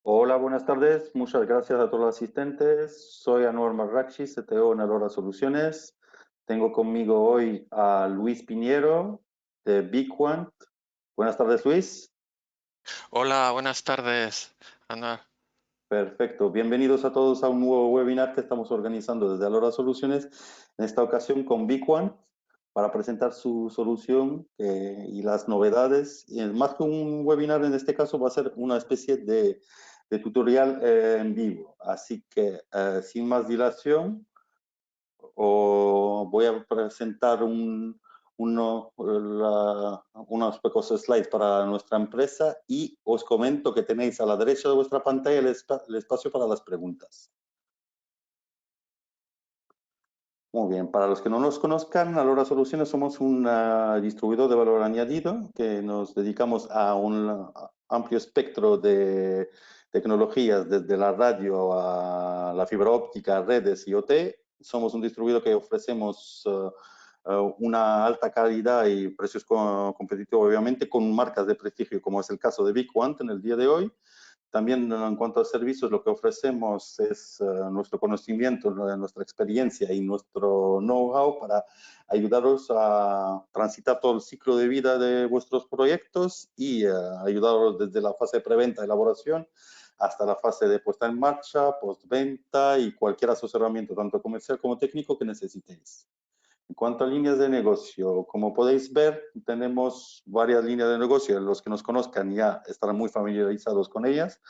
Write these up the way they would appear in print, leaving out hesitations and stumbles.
Hola, buenas tardes. Muchas gracias a todos los asistentes. Soy Anwar Marrakchi, CTO en Alora Soluciones. Tengo conmigo hoy a Luis Piñero de BigQuant. Buenas tardes, Luis. Hola, buenas tardes, Anuar. Perfecto. Bienvenidos a todos a un nuevo webinar que estamos organizando desde Alora Soluciones, en esta ocasión con BigQuant, para presentar su solución y las novedades. Y más que un webinar, en este caso va a ser una especie de tutorial en vivo. Así que, sin más dilación, voy a presentar unos pocos slides para nuestra empresa y os comento que tenéis a la derecha de vuestra pantalla el espacio para las preguntas. Muy bien, para los que no nos conozcan, Alora Soluciones somos un distribuidor de valor añadido que nos dedicamos a un amplio espectro de tecnologías, desde la radio a la fibra óptica, redes y OT. Somos un distribuidor que ofrecemos una alta calidad y precios competitivos, obviamente, con marcas de prestigio, como es el caso de BigQuant en el día de hoy. También en cuanto a servicios, lo que ofrecemos es nuestro conocimiento, nuestra experiencia y nuestro know-how para ayudaros a transitar todo el ciclo de vida de vuestros proyectos y ayudaros desde la fase de preventa, elaboración, hasta la fase de puesta en marcha, postventa y cualquier asesoramiento, tanto comercial como técnico, que necesitéis. En cuanto a líneas de negocio, como podéis ver, tenemos varias líneas de negocio. Los que nos conozcan ya estarán muy familiarizados con ellas,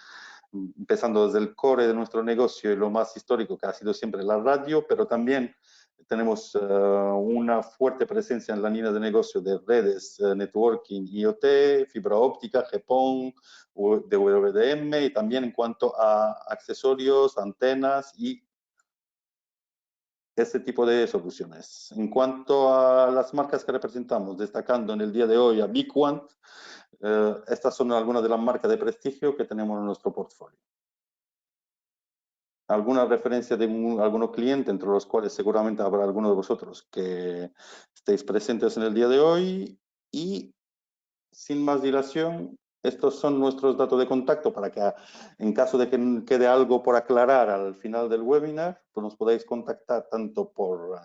empezando desde el core de nuestro negocio y lo más histórico, que ha sido siempre la radio, pero también tenemos una fuerte presencia en la línea de negocio de redes, networking, IoT, fibra óptica, GPON, DWDM, y también en cuanto a accesorios, antenas y este tipo de soluciones. En cuanto a las marcas que representamos, destacando en el día de hoy a BigQuant, estas son algunas de las marcas de prestigio que tenemos en nuestro portfolio. Alguna referencia de algunos clientes, entre los cuales seguramente habrá algunos de vosotros que estéis presentes en el día de hoy. Y sin más dilación, estos son nuestros datos de contacto para que en caso de que quede algo por aclarar al final del webinar, pues nos podáis contactar tanto por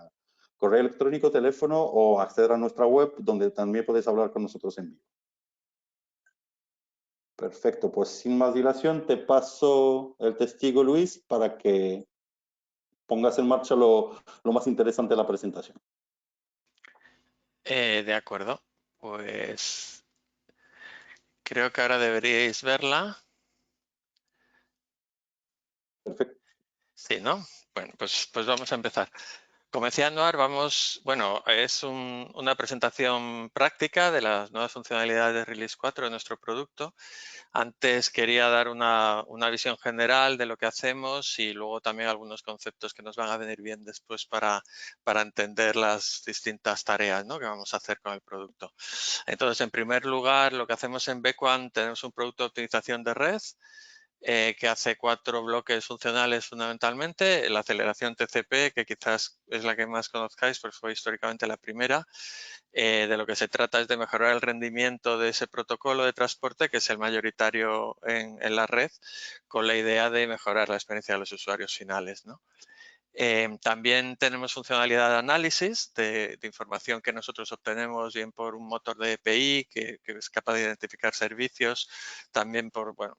correo electrónico, teléfono o acceder a nuestra web, donde también podéis hablar con nosotros en vivo. Perfecto, pues sin más dilación te paso el testigo, Luis, para que pongas en marcha lo más interesante de la presentación. De acuerdo, pues creo que ahora deberíais verla. Perfecto. Sí, ¿no? Bueno, pues vamos a empezar. Como decía Anuar, bueno, es una presentación práctica de las nuevas funcionalidades de Release 4 de nuestro producto. Antes quería dar una visión general de lo que hacemos y luego también algunos conceptos que nos van a venir bien después para entender las distintas tareas, ¿no?, que vamos a hacer con el producto. Entonces, en primer lugar, lo que hacemos en BigQuant, tenemos un producto de optimización de red que hace 4 bloques funcionales fundamentalmente. La aceleración TCP, que quizás es la que más conozcáis, pues fue históricamente la primera. De lo que se trata es de mejorar el rendimiento de ese protocolo de transporte, que es el mayoritario en la red, con la idea de mejorar la experiencia de los usuarios finales, ¿no? También tenemos funcionalidad de análisis de información que nosotros obtenemos bien por un motor de API que es capaz de identificar servicios, también por, bueno,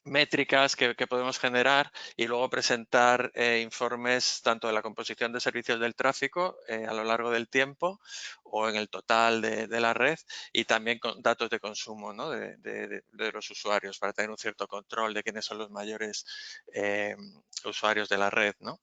métricas que podemos generar y luego presentar informes tanto de la composición de servicios del tráfico a lo largo del tiempo o en el total de la red, y también con datos de consumo, ¿no?, de los usuarios, para tener un cierto control de quiénes son los mayores usuarios de la red, ¿no?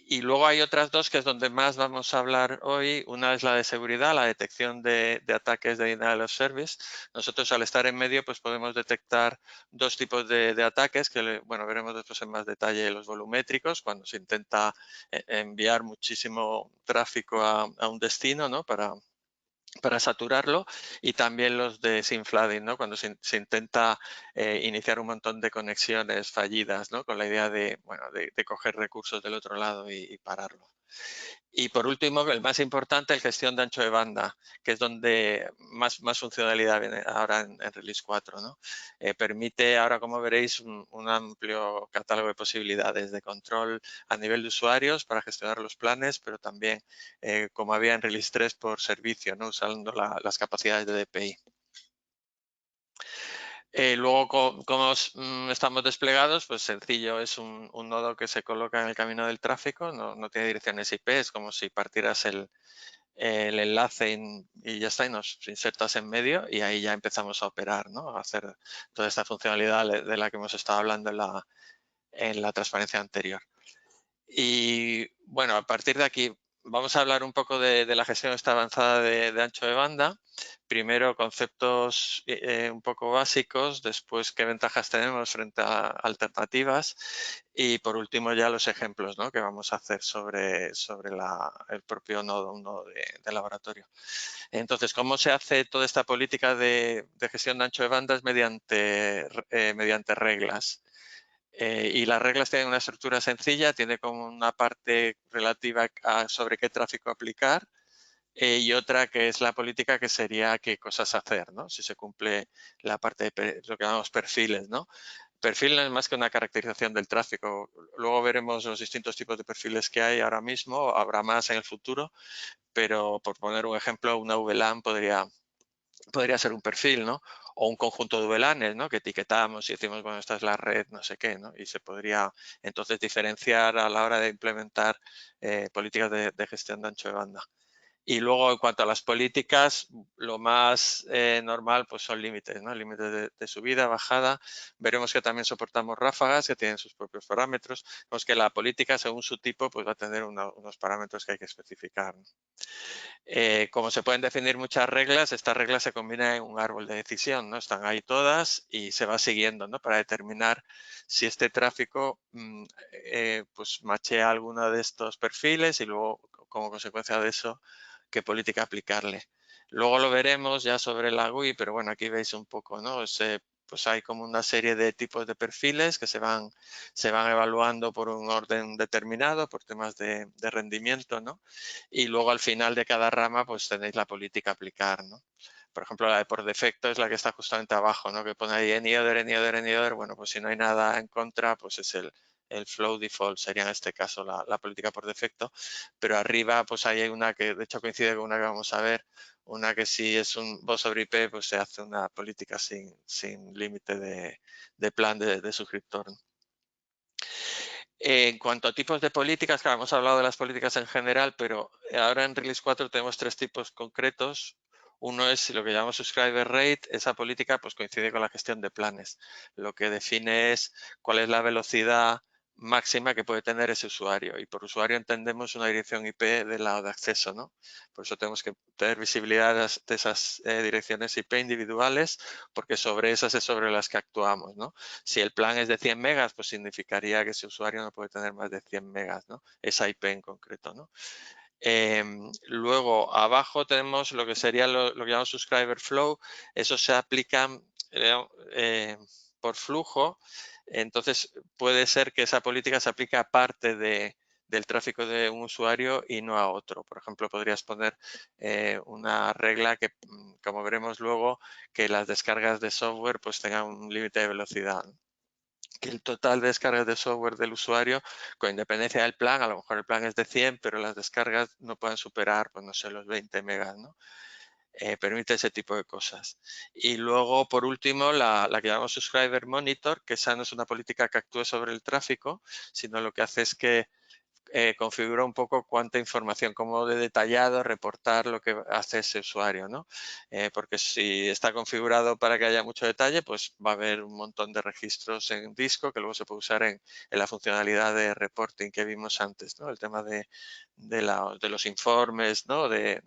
Y luego hay otras dos que es donde más vamos a hablar hoy. Una es la de seguridad, la detección de ataques de denial of service. Nosotros, al estar en medio, pues podemos detectar dos tipos de ataques que, bueno, veremos después en más detalle: los volumétricos, cuando se intenta enviar muchísimo tráfico a un destino, ¿no?, para saturarlo, y también los de SIM flooding, ¿no?, cuando se intenta iniciar un montón de conexiones fallidas, ¿no?, con la idea de, bueno, de coger recursos del otro lado y pararlo. Y por último, el más importante, el gestión de ancho de banda, que es donde más funcionalidad viene ahora en Release 4, ¿no? Permite ahora, como veréis, un amplio catálogo de posibilidades de control a nivel de usuarios para gestionar los planes, pero también, como había en Release 3, por servicio, ¿no? Usando las capacidades de DPI. Luego, ¿cómo estamos desplegados? Pues sencillo, es un nodo que se coloca en el camino del tráfico, no tiene direcciones IP, es como si partieras el enlace y ya está, y nos insertas en medio y ahí ya empezamos a operar, ¿no? A hacer toda esta funcionalidad de la que hemos estado hablando en la transparencia anterior. Y bueno, a partir de aquí vamos a hablar un poco de la gestión esta avanzada de ancho de banda. Primero conceptos un poco básicos, después qué ventajas tenemos frente a alternativas y por último ya los ejemplos, ¿no? Que vamos a hacer sobre el propio nodo, un nodo de laboratorio. Entonces, ¿cómo se hace toda esta política de gestión de ancho de banda? Es mediante reglas. Y las reglas tienen una estructura sencilla, tiene como una parte relativa sobre qué tráfico aplicar y otra que es la política que sería qué cosas hacer, ¿no? Si se cumple la parte de lo que llamamos perfiles, ¿no? Perfil no es más que una caracterización del tráfico. Luego veremos los distintos tipos de perfiles que hay ahora mismo, habrá más en el futuro, pero por poner un ejemplo, una VLAN podría ser un perfil, ¿no? O un conjunto de VLANs, ¿no? Que etiquetamos y decimos, bueno, esta es la red, no sé qué, ¿no? Y se podría entonces diferenciar a la hora de implementar políticas de gestión de ancho de banda. Y luego, en cuanto a las políticas, lo más normal pues son límites, ¿no? Límites de subida, bajada. Veremos que también soportamos ráfagas que tienen sus propios parámetros. Vemos que la política, según su tipo, pues va a tener unos parámetros que hay que especificar, ¿no? Como se pueden definir muchas reglas, estas reglas se combinan en un árbol de decisión, ¿no? Están ahí todas y se va siguiendo, ¿no? Para determinar si este tráfico pues machea alguno de estos perfiles y luego, como consecuencia de eso, qué política aplicarle. Luego lo veremos ya sobre la GUI, pero bueno, aquí veis un poco, ¿no? Pues hay como una serie de tipos de perfiles que se van evaluando por un orden determinado, por temas de rendimiento, ¿no? Y luego al final de cada rama pues tenéis la política a aplicar, ¿no? Por ejemplo, la de por defecto es la que está justamente abajo, ¿no? Que pone ahí any other. Bueno, pues si no hay nada en contra, pues es el flow default, sería en este caso la política por defecto. Pero arriba pues hay una que de hecho coincide con una que vamos a ver, una que si es un voz sobre IP, pues se hace una política sin límite de plan de suscriptor, ¿no? En cuanto a tipos de políticas, claro, hemos hablado de las políticas en general, pero ahora en Release 4 tenemos tres tipos concretos. Uno es lo que llamamos subscriber rate. Esa política pues coincide con la gestión de planes. Lo que define es cuál es la velocidad máxima que puede tener ese usuario. Y por usuario entendemos una dirección IP del lado de acceso, ¿no? Por eso tenemos que tener visibilidad de esas direcciones IP individuales, porque sobre esas es sobre las que actuamos, ¿no? Si el plan es de 100 megas, pues significaría que ese usuario no puede tener más de 100 megas, ¿no? Esa IP en concreto, ¿no? Luego, abajo tenemos lo que sería lo que llamamos subscriber flow. Eso se aplica por flujo. Entonces, puede ser que esa política se aplique a parte del tráfico de un usuario y no a otro. Por ejemplo, podrías poner una regla que, como veremos luego, que las descargas de software pues tengan un límite de velocidad, ¿no? Que el total de descargas de software del usuario, con independencia del plan, a lo mejor el plan es de 100, pero las descargas no pueden superar, pues no sé, los 20 megas, ¿no? Permite ese tipo de cosas. Y luego, por último, la que llamamos Subscriber Monitor, que esa no es una política que actúe sobre el tráfico, sino lo que hace es que configura un poco cuánta información, cómo de detallado reportar lo que hace ese usuario, ¿no? Porque si está configurado para que haya mucho detalle, pues va a haber un montón de registros en disco que luego se puede usar en la funcionalidad de reporting que vimos antes, ¿no? El tema de los informes, ¿no? De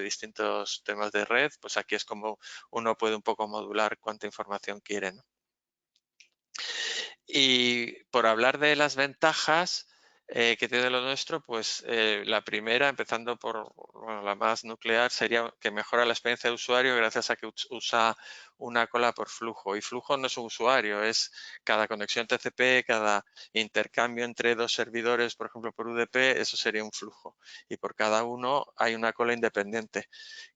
distintos temas de red, pues aquí es como uno puede un poco modular cuánta información quiere, ¿no? Y por hablar de las ventajas que tiene lo nuestro, pues la primera, empezando por bueno, la más nuclear, sería que mejora la experiencia de usuario gracias a que usa una cola por flujo. Y flujo no es un usuario, es cada conexión TCP, cada intercambio entre dos servidores, por ejemplo, por UDP, eso sería un flujo. Y por cada uno hay una cola independiente.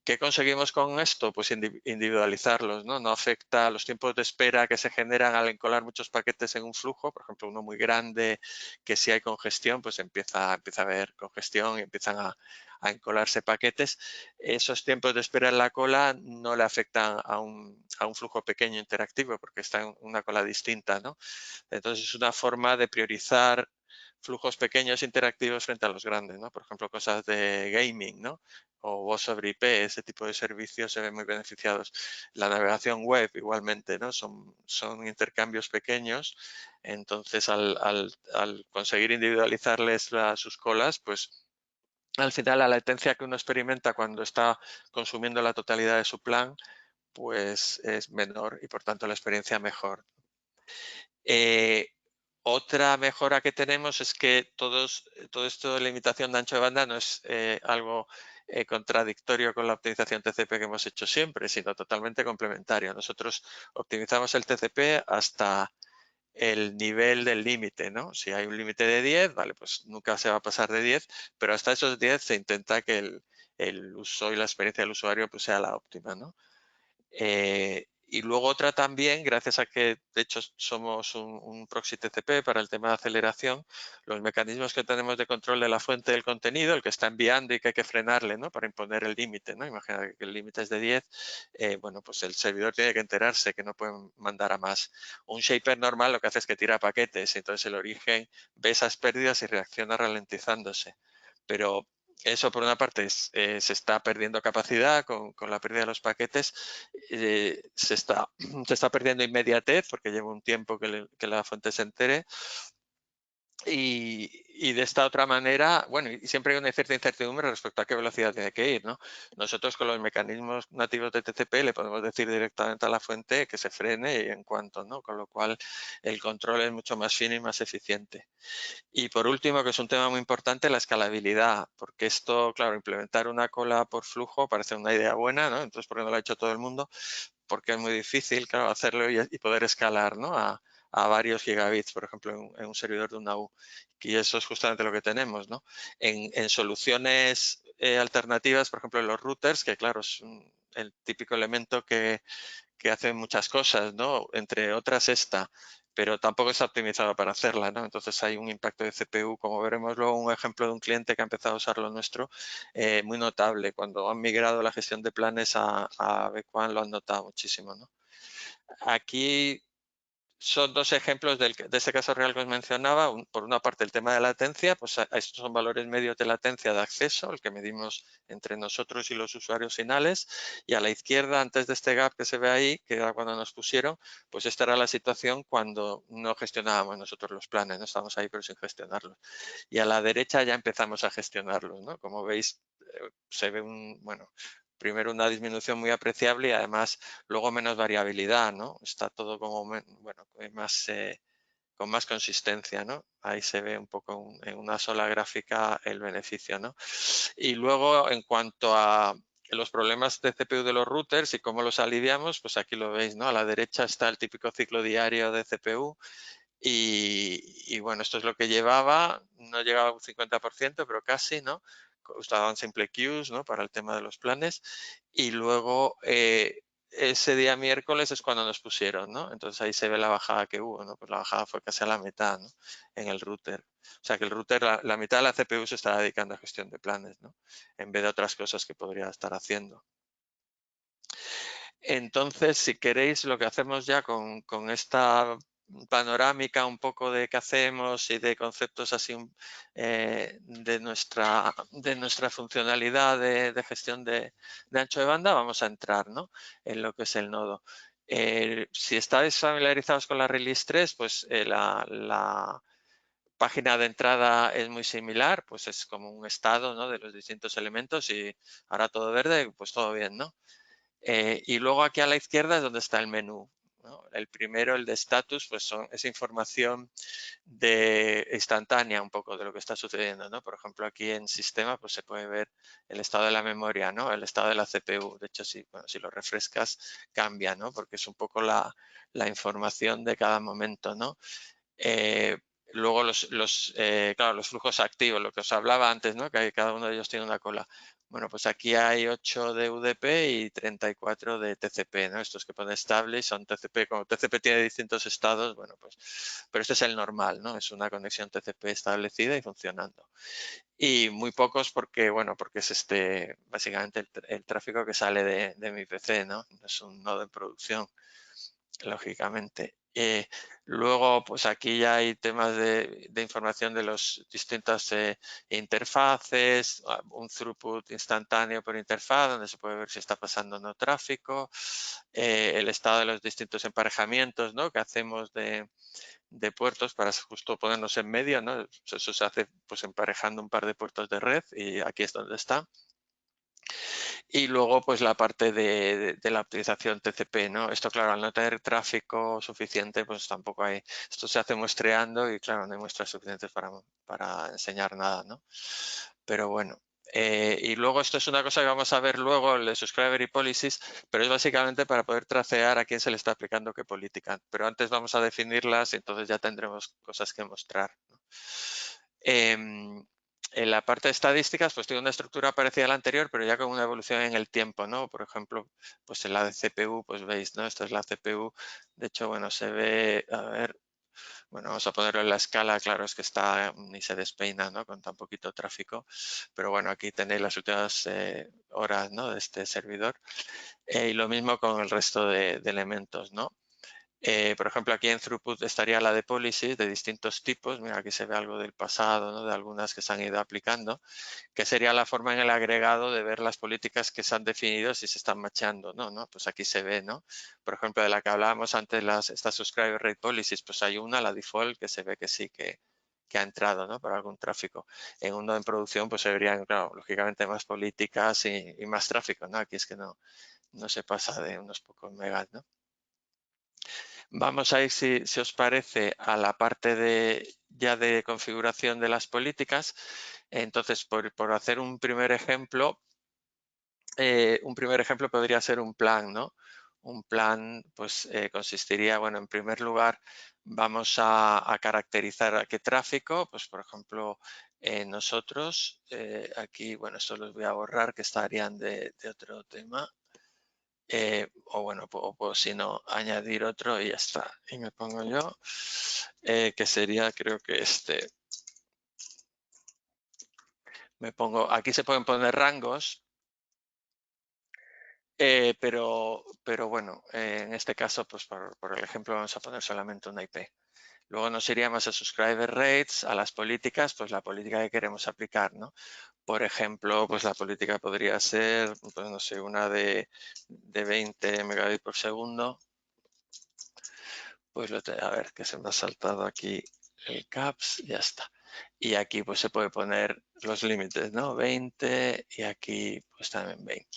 ¿Qué conseguimos con esto? Pues individualizarlos, ¿no? No afecta a los tiempos de espera que se generan al encolar muchos paquetes en un flujo, por ejemplo, uno muy grande, que si hay congestión, pues empieza a haber congestión y empiezan a encolarse paquetes. Esos tiempos de espera en la cola no le afectan a un flujo pequeño interactivo porque está en una cola distinta, ¿no? Entonces es una forma de priorizar flujos pequeños interactivos frente a los grandes, ¿no? Por ejemplo, cosas de gaming, ¿no? O voz sobre IP, ese tipo de servicios se ven muy beneficiados. La navegación web igualmente, ¿no? Son intercambios pequeños, entonces al conseguir individualizarles sus colas, pues al final la latencia que uno experimenta cuando está consumiendo la totalidad de su plan, pues es menor y por tanto la experiencia mejor. Otra mejora que tenemos es que todo esto de limitación de ancho de banda no es algo contradictorio con la optimización TCP que hemos hecho siempre, sino totalmente complementario. Nosotros optimizamos el TCP hasta el nivel del límite, ¿no? Si hay un límite de 10, vale, pues nunca se va a pasar de 10, pero hasta esos 10 se intenta que el uso y la experiencia del usuario pues sea la óptima, ¿no? Y luego otra también, gracias a que de hecho somos un proxy TCP para el tema de aceleración, los mecanismos que tenemos de control de la fuente del contenido, el que está enviando y que hay que frenarle, ¿no? Para imponer el límite, ¿no? Imagina que el límite es de 10, bueno, pues el servidor tiene que enterarse que no pueden mandar a más. Un shaper normal lo que hace es que tira paquetes, entonces el origen ve esas pérdidas y reacciona ralentizándose. Pero eso por una parte se está perdiendo capacidad con la pérdida de los paquetes, se está perdiendo inmediatez porque lleva un tiempo que la fuente se entere. Y de esta otra manera, bueno, y siempre hay una cierta incertidumbre respecto a qué velocidad tiene que ir, ¿no? Nosotros con los mecanismos nativos de TCP le podemos decir directamente a la fuente que se frene y en cuanto, ¿no? Con lo cual el control es mucho más fino y más eficiente. Y por último, que es un tema muy importante, la escalabilidad, porque esto, claro, implementar una cola por flujo parece una idea buena, ¿no? Entonces, ¿por qué no lo ha hecho todo el mundo? Porque es muy difícil, claro, hacerlo y poder escalar, ¿no? A varios gigabits, por ejemplo, en un servidor de una U. Y eso es justamente lo que tenemos, ¿no? En soluciones alternativas, por ejemplo, en los routers, que claro, es el típico elemento que hace muchas cosas, ¿no? Entre otras esta, pero tampoco está optimizado para hacerla, ¿no? Entonces hay un impacto de CPU, como veremos luego un ejemplo de un cliente que ha empezado a usar lo nuestro, muy notable. Cuando han migrado la gestión de planes a Bequan lo han notado muchísimo, ¿no? Aquí son dos ejemplos de este caso real que os mencionaba. Por una parte, el tema de latencia, pues estos son valores medios de latencia de acceso, el que medimos entre nosotros y los usuarios finales. Y a la izquierda, antes de este gap que se ve ahí, que era cuando nos pusieron, pues esta era la situación cuando no gestionábamos nosotros los planes, no estábamos ahí pero sin gestionarlos. Y a la derecha ya empezamos a gestionarlos, ¿no? Como veis, se ve primero una disminución muy apreciable y además luego menos variabilidad, ¿no? Está todo como, bueno, con más consistencia, ¿no? Ahí se ve un poco en una sola gráfica el beneficio, ¿no? Y luego, en cuanto a los problemas de CPU de los routers y cómo los aliviamos, pues aquí lo veis, ¿no? A la derecha está el típico ciclo diario de CPU y bueno, esto es lo que llevaba, no llegaba a un 50%, pero casi, ¿no? Usaban simple queues, ¿no? Para el tema de los planes. Y luego, ese día miércoles es cuando nos pusieron, ¿no? Entonces ahí se ve la bajada que hubo, ¿no? Pues la bajada fue casi a la mitad, ¿no? En el router. O sea que el router, la mitad de la CPU se está dedicando a gestión de planes, ¿no? En vez de otras cosas que podría estar haciendo. Entonces, si queréis, lo que hacemos ya con esta panorámica un poco de qué hacemos y de conceptos así de nuestra funcionalidad de gestión de ancho de banda, vamos a entrar, ¿no? En lo que es el nodo. Si estáis familiarizados con la Release 3, pues la página de entrada es muy similar, pues es como un estado, ¿no? De los distintos elementos y ahora todo verde, pues todo bien, ¿no? Y luego aquí a la izquierda es donde está el menú. ¿no? El primero, el de status, pues es información instantánea un poco de lo que está sucediendo, ¿no? Por ejemplo, aquí en sistema pues se puede ver el estado de la memoria, ¿no? El estado de la CPU. De hecho, si lo refrescas, cambia, ¿no? Porque es un poco la información de cada momento, ¿no? Luego claro, los flujos activos, lo que os hablaba antes, ¿no? Que cada uno de ellos tiene una cola. Bueno, pues aquí hay 8 de UDP y 34 de TCP, ¿no? Estos que pone estable son TCP. Como TCP tiene distintos estados, bueno, pues, pero este es el normal, ¿no? Es una conexión TCP establecida y funcionando. Y muy pocos porque, bueno, porque es básicamente el tráfico que sale de mi PC, ¿no? Es un nodo en producción, lógicamente. Luego, pues aquí ya hay temas de información de las distintas interfaces, un throughput instantáneo por interfaz, donde se puede ver si está pasando o no tráfico, el estado de los distintos emparejamientos, ¿no? Que hacemos de puertos para justo ponernos en medio, ¿no? Eso se hace pues emparejando un par de puertos de red y aquí es donde está. Y luego, pues la parte de la optimización TCP, ¿no? Esto, claro, al no tener tráfico suficiente, pues tampoco hay. Esto se hace muestreando y, claro, no hay muestras suficientes para enseñar nada, ¿no? Pero bueno. Y luego esto es una cosa que vamos a ver luego, el de Subscriber y Policies, pero es básicamente para poder tracear a quién se le está aplicando qué política. Pero antes vamos a definirlas y entonces ya tendremos cosas que mostrar, ¿no? En la parte de estadísticas, pues tiene una estructura parecida a la anterior, pero ya con una evolución en el tiempo, ¿no? Por ejemplo, pues en la de CPU, pues veis, ¿no? Esta es la CPU. De hecho, bueno, se ve, a ver, bueno, vamos a ponerlo en la escala, claro, es que está ni se despeina, ¿no? Con tan poquito tráfico. Pero bueno, aquí tenéis las últimas horas, ¿no? De este servidor. Y lo mismo con el resto de elementos, ¿no? Por ejemplo, aquí en Throughput estaría la de policies de distintos tipos. Mira, aquí se ve algo del pasado, ¿no? De algunas que se han ido aplicando, que sería la forma en el agregado de ver las políticas que se han definido si se están machando, ¿no? Pues aquí se ve, ¿no? Por ejemplo, de la que hablábamos antes, estas Subscriber Rate Policies, pues hay una, la default, que se ve que sí, que ha entrado, ¿no? Para algún tráfico. En uno en producción, pues se verían, claro, lógicamente más políticas y más tráfico, ¿no? Aquí es que no se pasa de unos pocos megas, ¿no? Vamos a ir, si os parece, a la parte ya de configuración de las políticas. Entonces, por hacer un primer ejemplo podría ser un plan, ¿no? Un plan, pues, consistiría, bueno, en primer lugar, vamos a caracterizar a qué tráfico, pues, por ejemplo, nosotros, aquí, bueno, esto los voy a borrar, que estarían de otro tema. O bueno, o si no, añadir otro y ya está. Y me pongo yo, que sería, creo que me pongo, aquí se pueden poner rangos, pero bueno, en este caso, pues por el ejemplo, vamos a poner solamente una IP. Luego nos iríamos a subscriber rates, a las políticas, pues la política que queremos aplicar, ¿no? Por ejemplo, pues la política podría ser, pues no sé, una de 20 megabits por segundo. Pues a ver, que se me ha saltado aquí el caps, ya está. Y aquí pues se puede poner los límites, ¿no? 20 y aquí pues también 20.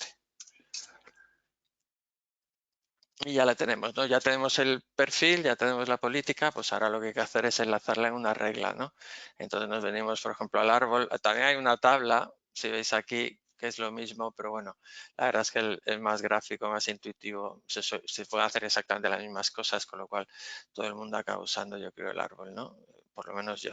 Y ya la tenemos, ¿no? Ya tenemos el perfil, ya tenemos la política, pues ahora lo que hay que hacer es enlazarla en una regla, ¿no? Entonces nos venimos, por ejemplo, al árbol. También hay una tabla, si veis aquí, que es lo mismo, pero bueno, la verdad es que el más gráfico, más intuitivo, se puede hacer exactamente las mismas cosas, con lo cual todo el mundo acaba usando, yo creo, el árbol, ¿no? Por lo menos yo.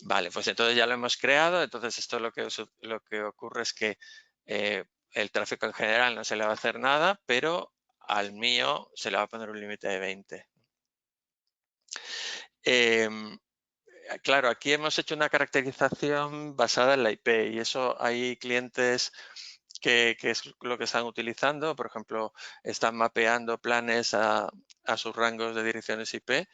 Vale, pues entonces ya lo hemos creado, entonces esto lo que ocurre es que el tráfico en general no se le va a hacer nada, pero al mío se le va a poner un límite de 20. Claro, aquí hemos hecho una caracterización basada en la IP y eso hay clientes que es lo que están utilizando. Por ejemplo, están mapeando planes a sus rangos de direcciones IP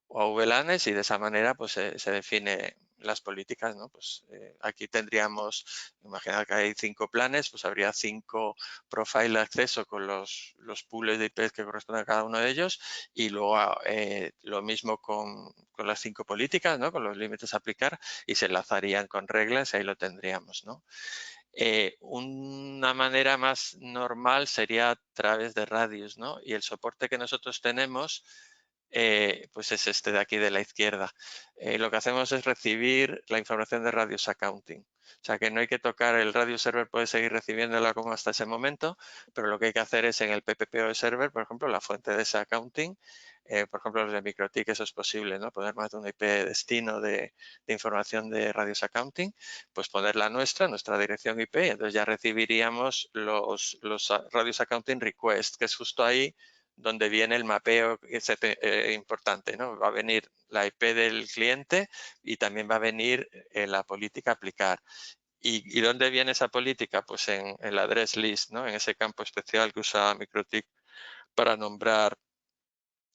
o a VLANs y de esa manera pues se define las políticas, ¿no? Pues aquí tendríamos, imaginar que hay 5 planes, pues habría 5 profiles de acceso con los pools de IP que corresponden a cada uno de ellos y luego lo mismo con las 5 políticas, ¿no? Con los límites a aplicar y se enlazarían con reglas y ahí lo tendríamos, ¿no? Una manera más normal sería a través de radios, ¿no? Y el soporte que nosotros tenemos, pues es este de aquí de la izquierda. Lo que hacemos es recibir la información de Radius Accounting. O sea que no hay que tocar el Radio Server, puede seguir recibiéndola como hasta ese momento, pero lo que hay que hacer es en el PPPoE Server, por ejemplo, la fuente de ese accounting, por ejemplo, los de MikroTik, eso es posible, ¿no? Poner más de un IP destino de información de Radius Accounting, pues poner la nuestra dirección IP, y entonces ya recibiríamos los Radius Accounting Request, que es justo ahí donde viene el mapeo importante, ¿no? Va a venir la IP del cliente y también va a venir la política a aplicar. ¿Y dónde viene esa política? Pues en la address list, ¿no? En ese campo especial que usa MikroTik para nombrar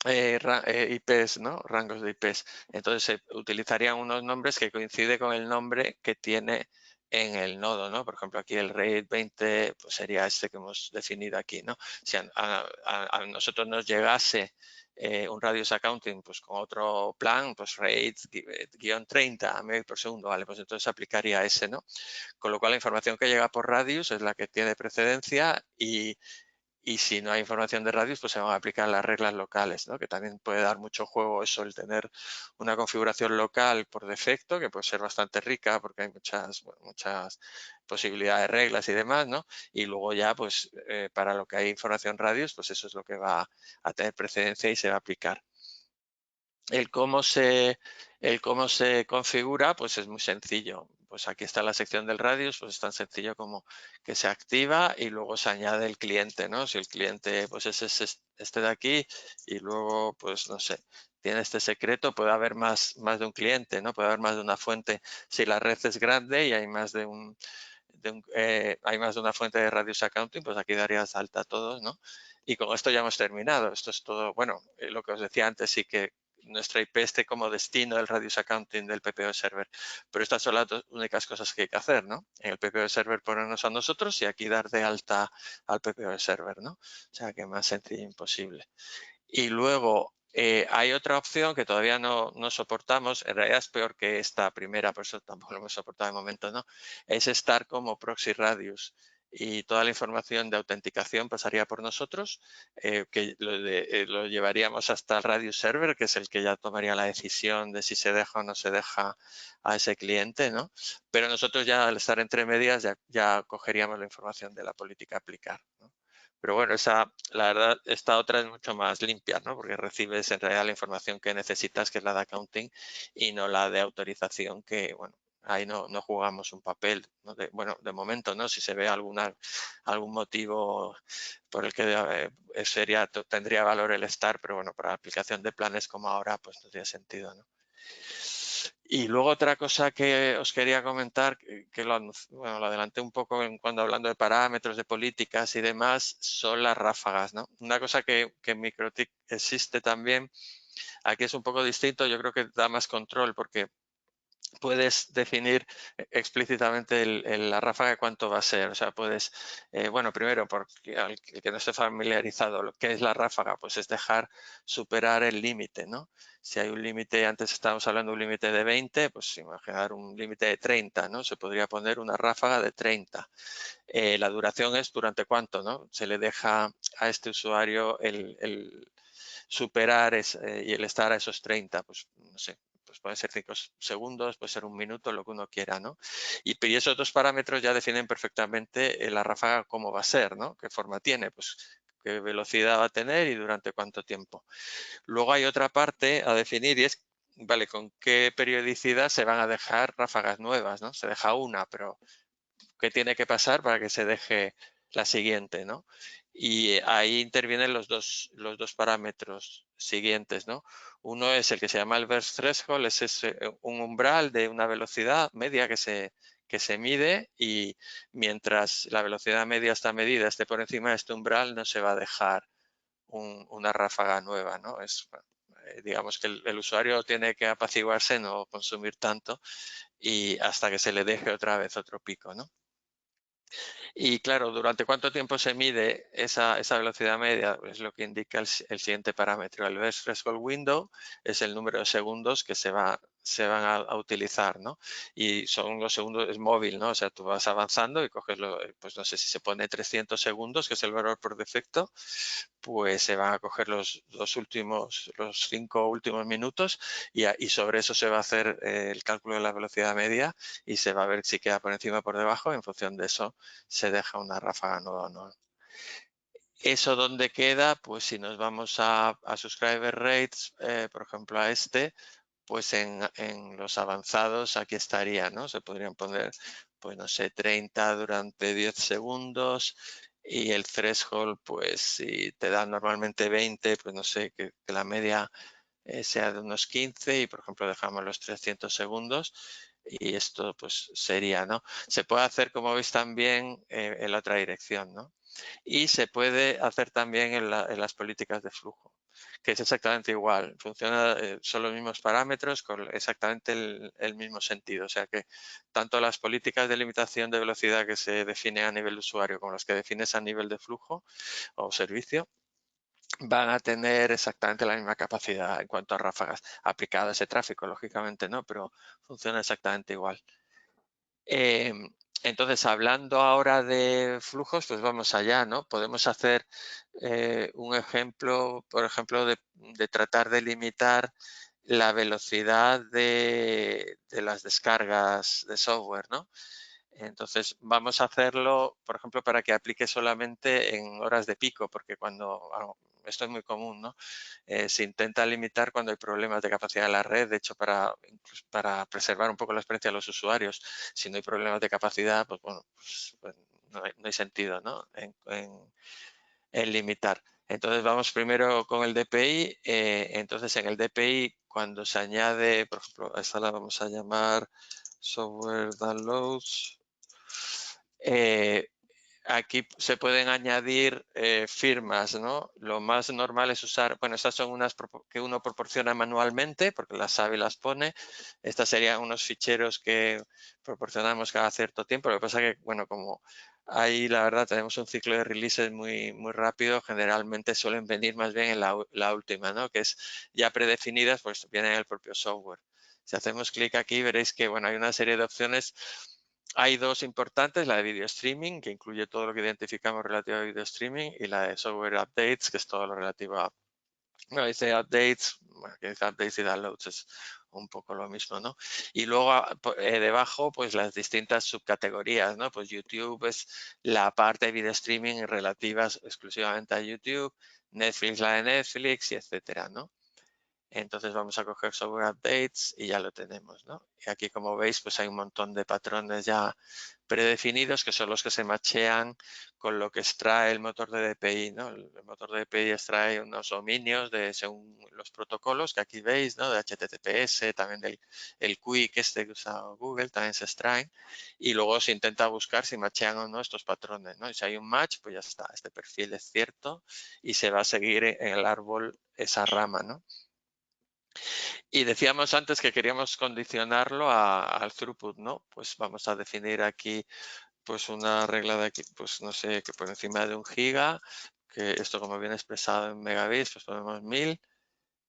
IPs, ¿no? Rangos de IPs. Entonces se utilizarían unos nombres que coinciden con el nombre que tiene en el nodo, ¿no? Por ejemplo, aquí el RAID 20 pues sería este que hemos definido aquí, ¿no? Si a nosotros nos llegase un radius accounting pues con otro plan, pues RAID guión 30 MB por segundo, vale, pues entonces aplicaría ese, ¿no? Con lo cual la información que llega por radius es la que tiene precedencia y si no hay información de radius, pues se van a aplicar las reglas locales, ¿no? Que también puede dar mucho juego eso, el tener una configuración local por defecto, que puede ser bastante rica porque hay muchas posibilidades de reglas y demás, ¿no? Y luego ya, pues, para lo que hay información radius, pues eso es lo que va a tener precedencia y se va a aplicar. El cómo se configura, pues es muy sencillo. Pues aquí está la sección del radius, pues es tan sencillo como que se activa y luego se añade el cliente, ¿no? Si el cliente, pues es este de aquí y luego, pues no sé, tiene este secreto, puede haber más de un cliente, ¿no? Puede haber más de una fuente. Si la red es grande y hay más de hay más de una fuente de radius accounting, pues aquí darías alta a todos, ¿no? Y con esto ya hemos terminado. Esto es todo, bueno, lo que os decía antes, sí que nuestra IP esté como destino del radius accounting del PPO server. Pero estas son las dos únicas cosas que hay que hacer, ¿no? En el PPO server ponernos a nosotros y aquí dar de alta al PPO server, ¿no? O sea que más sencillo imposible. Y luego hay otra opción que todavía no soportamos, en realidad es peor que esta primera, por eso tampoco lo hemos soportado de momento, ¿no? Es estar como proxy radius y toda la información de autenticación pasaría por nosotros, que lo llevaríamos hasta el radius server, que es el que ya tomaría la decisión de si se deja o no se deja a ese cliente, ¿no? Pero nosotros ya al estar entre medias ya cogeríamos la información de la política a aplicar, ¿no? Pero bueno, la verdad, esta otra es mucho más limpia, ¿no? Porque recibes en realidad la información que necesitas, que es la de accounting, y no la de autorización, que bueno, ahí no jugamos un papel, ¿no? Bueno, de momento, ¿no? Si se ve algún motivo por el que tendría valor el estar, pero bueno, para la aplicación de planes como ahora, pues no tiene sentido, ¿no? Y luego otra cosa que os quería comentar, que lo adelanté un poco cuando hablando de parámetros, de políticas y demás, son las ráfagas, ¿no? Una cosa que en MikroTik existe también, aquí es un poco distinto, yo creo que da más control porque puedes definir explícitamente la ráfaga de cuánto va a ser. O sea, puedes, bueno, primero, porque al que no esté familiarizado, lo que es la ráfaga, pues es dejar superar el límite, ¿no? Si hay un límite, antes estábamos hablando de un límite de 20, pues imaginar un límite de 30, ¿no? Se podría poner una ráfaga de 30. La duración es durante cuánto, ¿no? Se le deja a este usuario el superar y el estar a esos 30, pues no sé, pues pueden ser 5 segundos, puede ser un minuto, lo que uno quiera, ¿no? Y esos dos parámetros ya definen perfectamente la ráfaga cómo va a ser, ¿no? ¿Qué forma tiene? Pues qué velocidad va a tener y durante cuánto tiempo. Luego hay otra parte a definir y es, vale, con qué periodicidad se van a dejar ráfagas nuevas, ¿no? Se deja una, pero ¿qué tiene que pasar para que se deje la siguiente, ¿no? Y ahí intervienen los dos parámetros siguientes, ¿no? Uno es el que se llama el burst threshold, es un umbral de una velocidad media que se mide y mientras la velocidad media está medida, esté por encima de este umbral, no se va a dejar una ráfaga nueva, ¿no? Digamos que el usuario tiene que apaciguarse, no consumir tanto y hasta que se le deje otra vez otro pico, ¿no? Y claro, ¿durante cuánto tiempo se mide esa velocidad media? Es lo que indica el siguiente parámetro. El best threshold window es el número de segundos que se va se van a utilizar, ¿no? Y son los segundos, es móvil, ¿no? O sea, tú vas avanzando y coges, pues no sé si se pone 300 segundos, que es el valor por defecto, pues se van a coger los 5 últimos minutos y sobre eso se va a hacer el cálculo de la velocidad media y se va a ver si queda por encima o por debajo. En función de eso se deja una ráfaga nueva o no. ¿Eso dónde queda? Pues si nos vamos a subscriber rates, por ejemplo a este, pues en los avanzados aquí estaría, ¿no? Se podrían poner, pues no sé, 30 durante 10 segundos y el threshold, pues si te da normalmente 20, pues no sé, que la media sea de unos 15 y por ejemplo dejamos los 300 segundos y esto pues sería, ¿no? Se puede hacer, como veis, también en la otra dirección, ¿no? Y se puede hacer también en las políticas de flujo, que es exactamente igual. Funciona, son los mismos parámetros con exactamente el mismo sentido. O sea que tanto las políticas de limitación de velocidad que se definen a nivel de usuario como las que defines a nivel de flujo o servicio van a tener exactamente la misma capacidad en cuanto a ráfagas aplicada a ese tráfico, lógicamente no, pero funciona exactamente igual. Entonces, hablando ahora de flujos, pues vamos allá, ¿no? Podemos hacer un ejemplo, por ejemplo, de tratar de limitar la velocidad de las descargas de software, ¿no? Entonces, vamos a hacerlo, por ejemplo, para que aplique solamente en horas de pico, porque esto es muy común, ¿no? Se intenta limitar cuando hay problemas de capacidad de la red, de hecho, para preservar un poco la experiencia de los usuarios. Si no hay problemas de capacidad, pues bueno, pues no hay sentido, ¿no? En limitar. Entonces, vamos primero con el DPI. Entonces, en el DPI, cuando se añade, por ejemplo, a esta la vamos a llamar software downloads. Aquí se pueden añadir firmas, ¿no? Lo más normal es usar, bueno, estas son unas que uno proporciona manualmente porque las sabe y las pone. Estas serían unos ficheros que proporcionamos cada cierto tiempo. Lo que pasa es que, bueno, como ahí la verdad tenemos un ciclo de releases muy, muy rápido, generalmente suelen venir más bien en la última, ¿no? Que es ya predefinidas, pues vienen en el propio software. Si hacemos clic aquí veréis que, bueno, hay una serie de opciones. Hay dos importantes, la de video streaming, que incluye todo lo que identificamos relativo a video streaming, y la de software updates, que es todo lo relativo a, bueno, dice updates, bueno, que dice updates y downloads es un poco lo mismo, ¿no? Y luego debajo, pues las distintas subcategorías, ¿no? Pues YouTube es la parte de video streaming relativas exclusivamente a YouTube, Netflix la de Netflix y etcétera, ¿no? Entonces vamos a coger software updates y ya lo tenemos, ¿no? Y aquí, como veis, pues hay un montón de patrones ya predefinidos que son los que se machean con lo que extrae el motor de DPI, ¿no? El motor de DPI extrae unos dominios según los protocolos que aquí veis, ¿no? De HTTPS, también el quick este que usa Google, también se extraen. Y luego se intenta buscar si machean o no estos patrones, ¿no? Y si hay un match, pues ya está, este perfil es cierto y se va a seguir en el árbol esa rama, ¿no? Y decíamos antes que queríamos condicionarlo al throughput, ¿no? Pues vamos a definir aquí pues una regla de aquí, pues no sé, que por encima de 1 giga, que esto como viene expresado en megabits, pues ponemos 1000,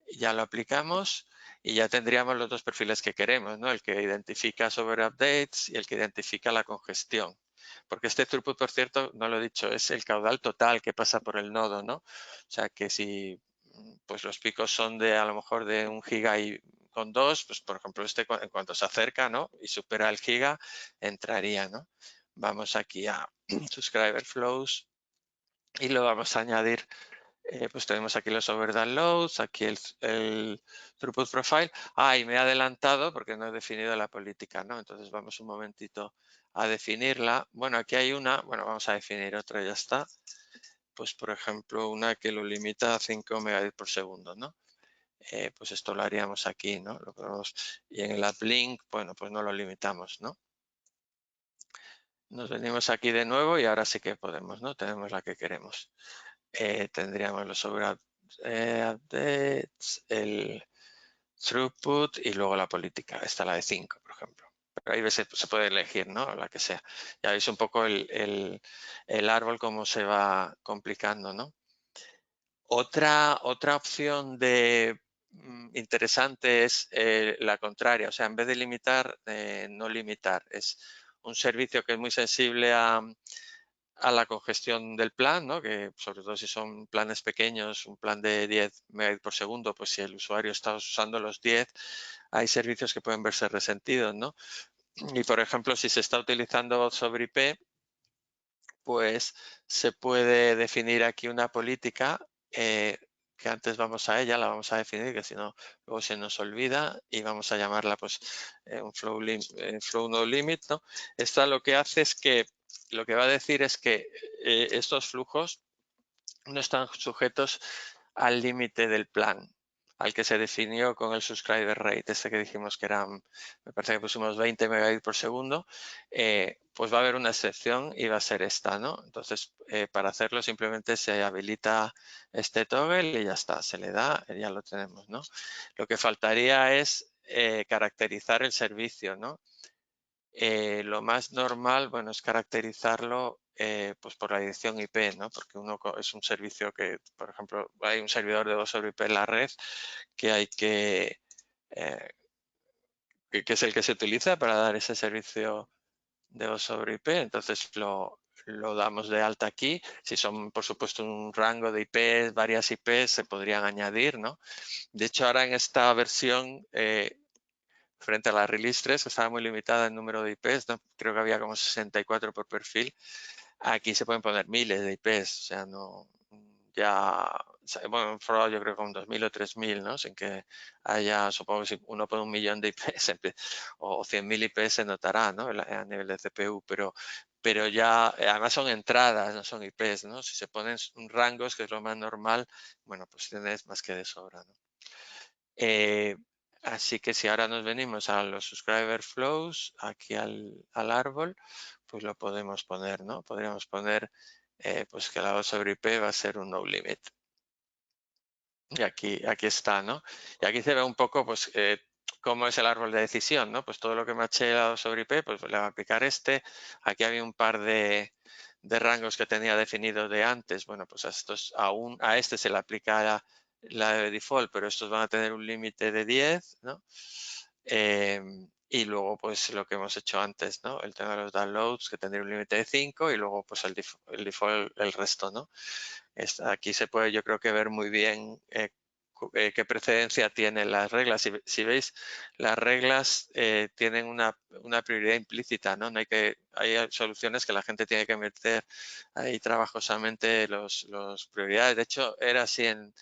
y ya lo aplicamos y ya tendríamos los dos perfiles que queremos, ¿no? El que identifica sobre updates y el que identifica la congestión. Porque este throughput, por cierto, no lo he dicho, es el caudal total que pasa por el nodo, ¿no? O sea que si pues los picos son de a lo mejor de 1 giga y con 2, pues por ejemplo este en cuanto se acerca, ¿no? Y supera el giga, entraría, ¿no? Vamos aquí a subscriber flows y lo vamos a añadir. Pues tenemos aquí los over downloads, aquí el throughput profile. Y me he adelantado porque no he definido la política, ¿no? Entonces vamos un momentito a definirla. Bueno, aquí hay una, bueno, vamos a definir otra, ya está. Pues por ejemplo, una que lo limita a 5 megabits por segundo, ¿no? Pues esto lo haríamos aquí, ¿no? Y en el uplink, bueno, pues no lo limitamos, ¿no? Nos venimos aquí de nuevo y ahora sí que podemos, ¿no? Tenemos la que queremos. Tendríamos los sobre updates, el throughput y luego la política. Esta la de 5, por ejemplo. Pero ahí se puede elegir, ¿no? La que sea. Ya veis un poco el árbol cómo se va complicando, ¿no? Otra opción de interesante es la contraria, o sea, en vez de limitar, no limitar. Es un servicio que es muy sensible a la congestión del plan, ¿no? Que sobre todo si son planes pequeños, un plan de 10 megabits por segundo, pues si el usuario está usando los 10, hay servicios que pueden verse resentidos, ¿no? Y por ejemplo, si se está utilizando voz sobre IP, pues se puede definir aquí una política que antes vamos a ella, la vamos a definir, que si no, luego se nos olvida y vamos a llamarla pues un flow no limit, ¿no? Esta lo que hace es que, lo que va a decir es que estos flujos no están sujetos al límite del plan, al que se definió con el subscriber rate, este que dijimos que eran, me parece que pusimos 20 megabits por segundo, pues va a haber una excepción y va a ser esta, ¿no? Entonces, para hacerlo simplemente se habilita este toggle y ya está, se le da, ya lo tenemos, ¿no? Lo que faltaría es caracterizar el servicio, ¿no? Lo más normal, bueno, es caracterizarlo pues por la dirección IP, ¿no? Porque es un servicio que, por ejemplo, hay un servidor de voz sobre IP en la red que hay eh, que es el que se utiliza para dar ese servicio de voz sobre IP. Entonces lo damos de alta aquí. Si son, por supuesto, un rango de IPs, varias IPs, se podrían añadir, ¿no? De hecho, ahora en esta versión frente a la Release 3, que estaba muy limitada en número de IPs, ¿no? Creo que había como 64 por perfil. Aquí se pueden poner miles de IPs, o sea, no, ya, bueno, hemos probado yo creo con 2.000 o 3.000, ¿no? Sin que haya, supongo que si uno pone 1.000.000 de IPs o 100.000 IPs se notará, ¿no? A nivel de CPU, pero ya, además son entradas, no son IPs, ¿no? Si se ponen rangos, que es lo más normal, bueno, pues tienes más que de sobra, ¿no? Así que si ahora nos venimos a los subscriber flows, aquí al árbol, pues lo podemos poner, ¿no? Podríamos poner pues que la voz sobre IP va a ser un no limit. Y aquí está, ¿no? Y aquí se ve un poco, pues, cómo es el árbol de decisión, ¿no? Pues todo lo que mache la voz sobre IP, pues le va a aplicar este. Aquí había un par de rangos que tenía definido de antes. Bueno, pues a este se le aplica la de default, pero estos van a tener un límite de 10, ¿no? Y luego, pues lo que hemos hecho antes, ¿no? El tema de los downloads, que tendría un límite de 5 y luego, pues el default, el resto, ¿no? Aquí se puede, yo creo que ver muy bien qué precedencia tienen las reglas. Si veis, las reglas tienen una prioridad implícita, ¿no? Hay soluciones que la gente tiene que meter ahí trabajosamente los prioridades. De hecho, era así en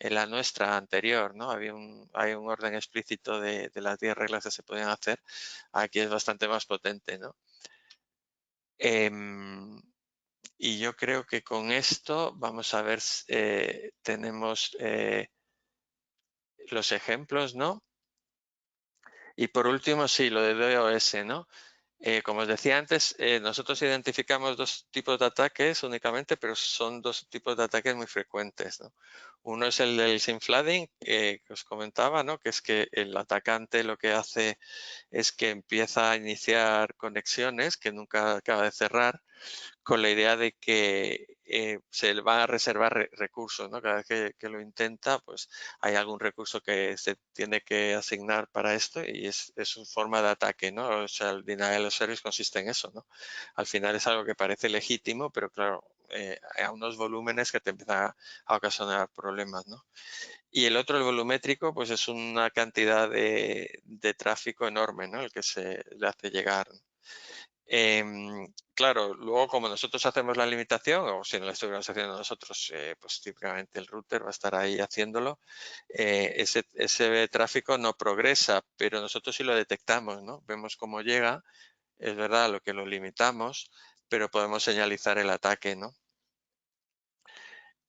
la nuestra anterior, ¿no? Hay un orden explícito de las 10 reglas que se podían hacer. Aquí es bastante más potente, ¿no? Y yo creo que con esto vamos a ver, tenemos los ejemplos, ¿no? Y por último, sí, lo de DOS, ¿no? Como os decía antes, nosotros identificamos dos tipos de ataques únicamente, pero son dos tipos de ataques muy frecuentes, ¿no? Uno es el del SIM flooding, que os comentaba, ¿no? Que es que el atacante lo que hace es que empieza a iniciar conexiones que nunca acaba de cerrar, con la idea de que se le van a reservar recursos, ¿no? Cada vez que lo intenta, pues hay algún recurso que se tiene que asignar para esto y es su forma de ataque, ¿no? O sea, el denial of service consiste en eso, ¿no? Al final es algo que parece legítimo, pero claro, a unos volúmenes que te empiezan a ocasionar problemas, ¿no? Y el otro, el volumétrico, pues es una cantidad de tráfico enorme, ¿no? El que se le hace llegar. Claro, luego como nosotros hacemos la limitación, o si no la estuviéramos haciendo nosotros, pues típicamente el router va a estar ahí haciéndolo, ese tráfico no progresa, pero nosotros sí lo detectamos, ¿no? Vemos cómo llega, es verdad lo que lo limitamos, pero podemos señalizar el ataque, ¿no?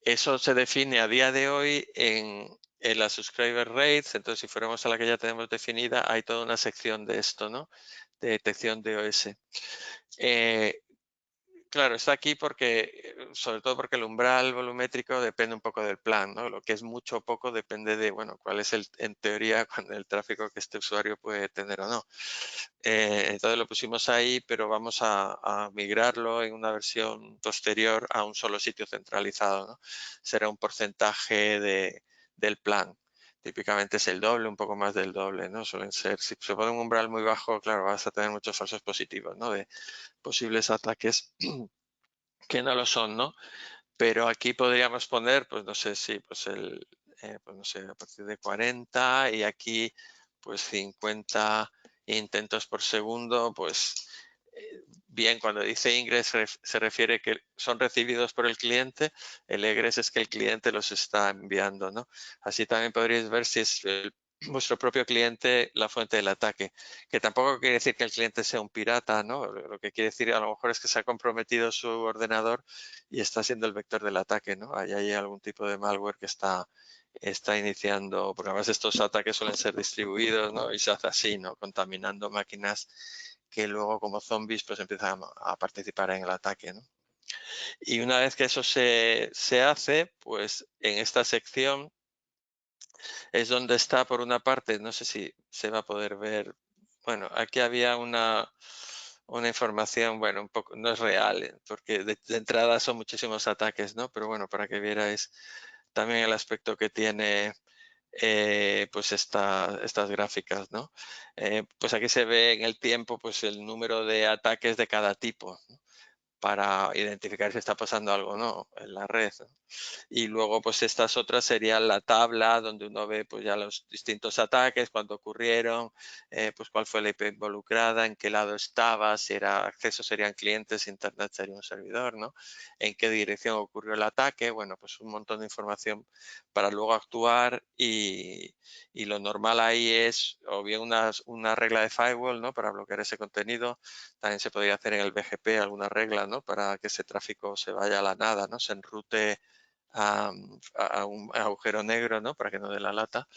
Eso se define a día de hoy en las subscriber rates, entonces si fuéramos a la que ya tenemos definida, hay toda una sección de esto, ¿no? De detección de OS. Claro, está aquí porque, sobre todo porque el umbral volumétrico depende un poco del plan, ¿no? Lo que es mucho o poco depende de, bueno, cuál es en teoría, el tráfico que este usuario puede tener o no. Entonces lo pusimos ahí, pero vamos a migrarlo en una versión posterior a un solo sitio centralizado, ¿no? Será un porcentaje del plan. típicamente es el doble, un poco más del doble, ¿no? Suelen ser, si se pone un umbral muy bajo, claro, vas a tener muchos falsos positivos, ¿no? De posibles ataques que no lo son, ¿no? Pero aquí podríamos poner, pues no sé si, pues pues no sé, a partir de 40 y aquí pues 50 intentos por segundo, pues bien, cuando dice ingress se refiere que son recibidos por el cliente, el egress es que el cliente los está enviando, ¿no? Así también podríais ver si es vuestro propio cliente la fuente del ataque, que tampoco quiere decir que el cliente sea un pirata, ¿no? Lo que quiere decir a lo mejor es que se ha comprometido su ordenador y está siendo el vector del ataque, ¿no? Ahí hay algún tipo de malware que está iniciando, porque además estos ataques suelen ser distribuidos, ¿no? Y se hace así, ¿no? Contaminando máquinas que luego como zombies pues empiezan a participar en el ataque, ¿no? Y una vez que eso se hace, pues en esta sección es donde está por una parte, no sé si se va a poder ver, bueno, aquí había una información, bueno, un poco, no es real, porque de entrada son muchísimos ataques, ¿no? Pero bueno, para que vierais también el aspecto que tiene pues estas gráficas, ¿no? Pues aquí se ve en el tiempo pues el número de ataques de cada tipo, ¿no? Para identificar si está pasando algo o no en la red, ¿no? Y luego pues estas otras serían la tabla donde uno ve pues ya los distintos ataques, cuándo ocurrieron, pues cuál fue la IP involucrada, en qué lado estaba, si era acceso serían clientes, internet sería un servidor, ¿no? En qué dirección ocurrió el ataque, bueno, pues un montón de información para luego actuar y lo normal ahí es o bien una regla de firewall, ¿no? Para bloquear ese contenido, también se podría hacer en el BGP alguna regla, ¿no? Para que ese tráfico se vaya a la nada, ¿no? Se enrute a un agujero negro, ¿no? Para que no dé la lata.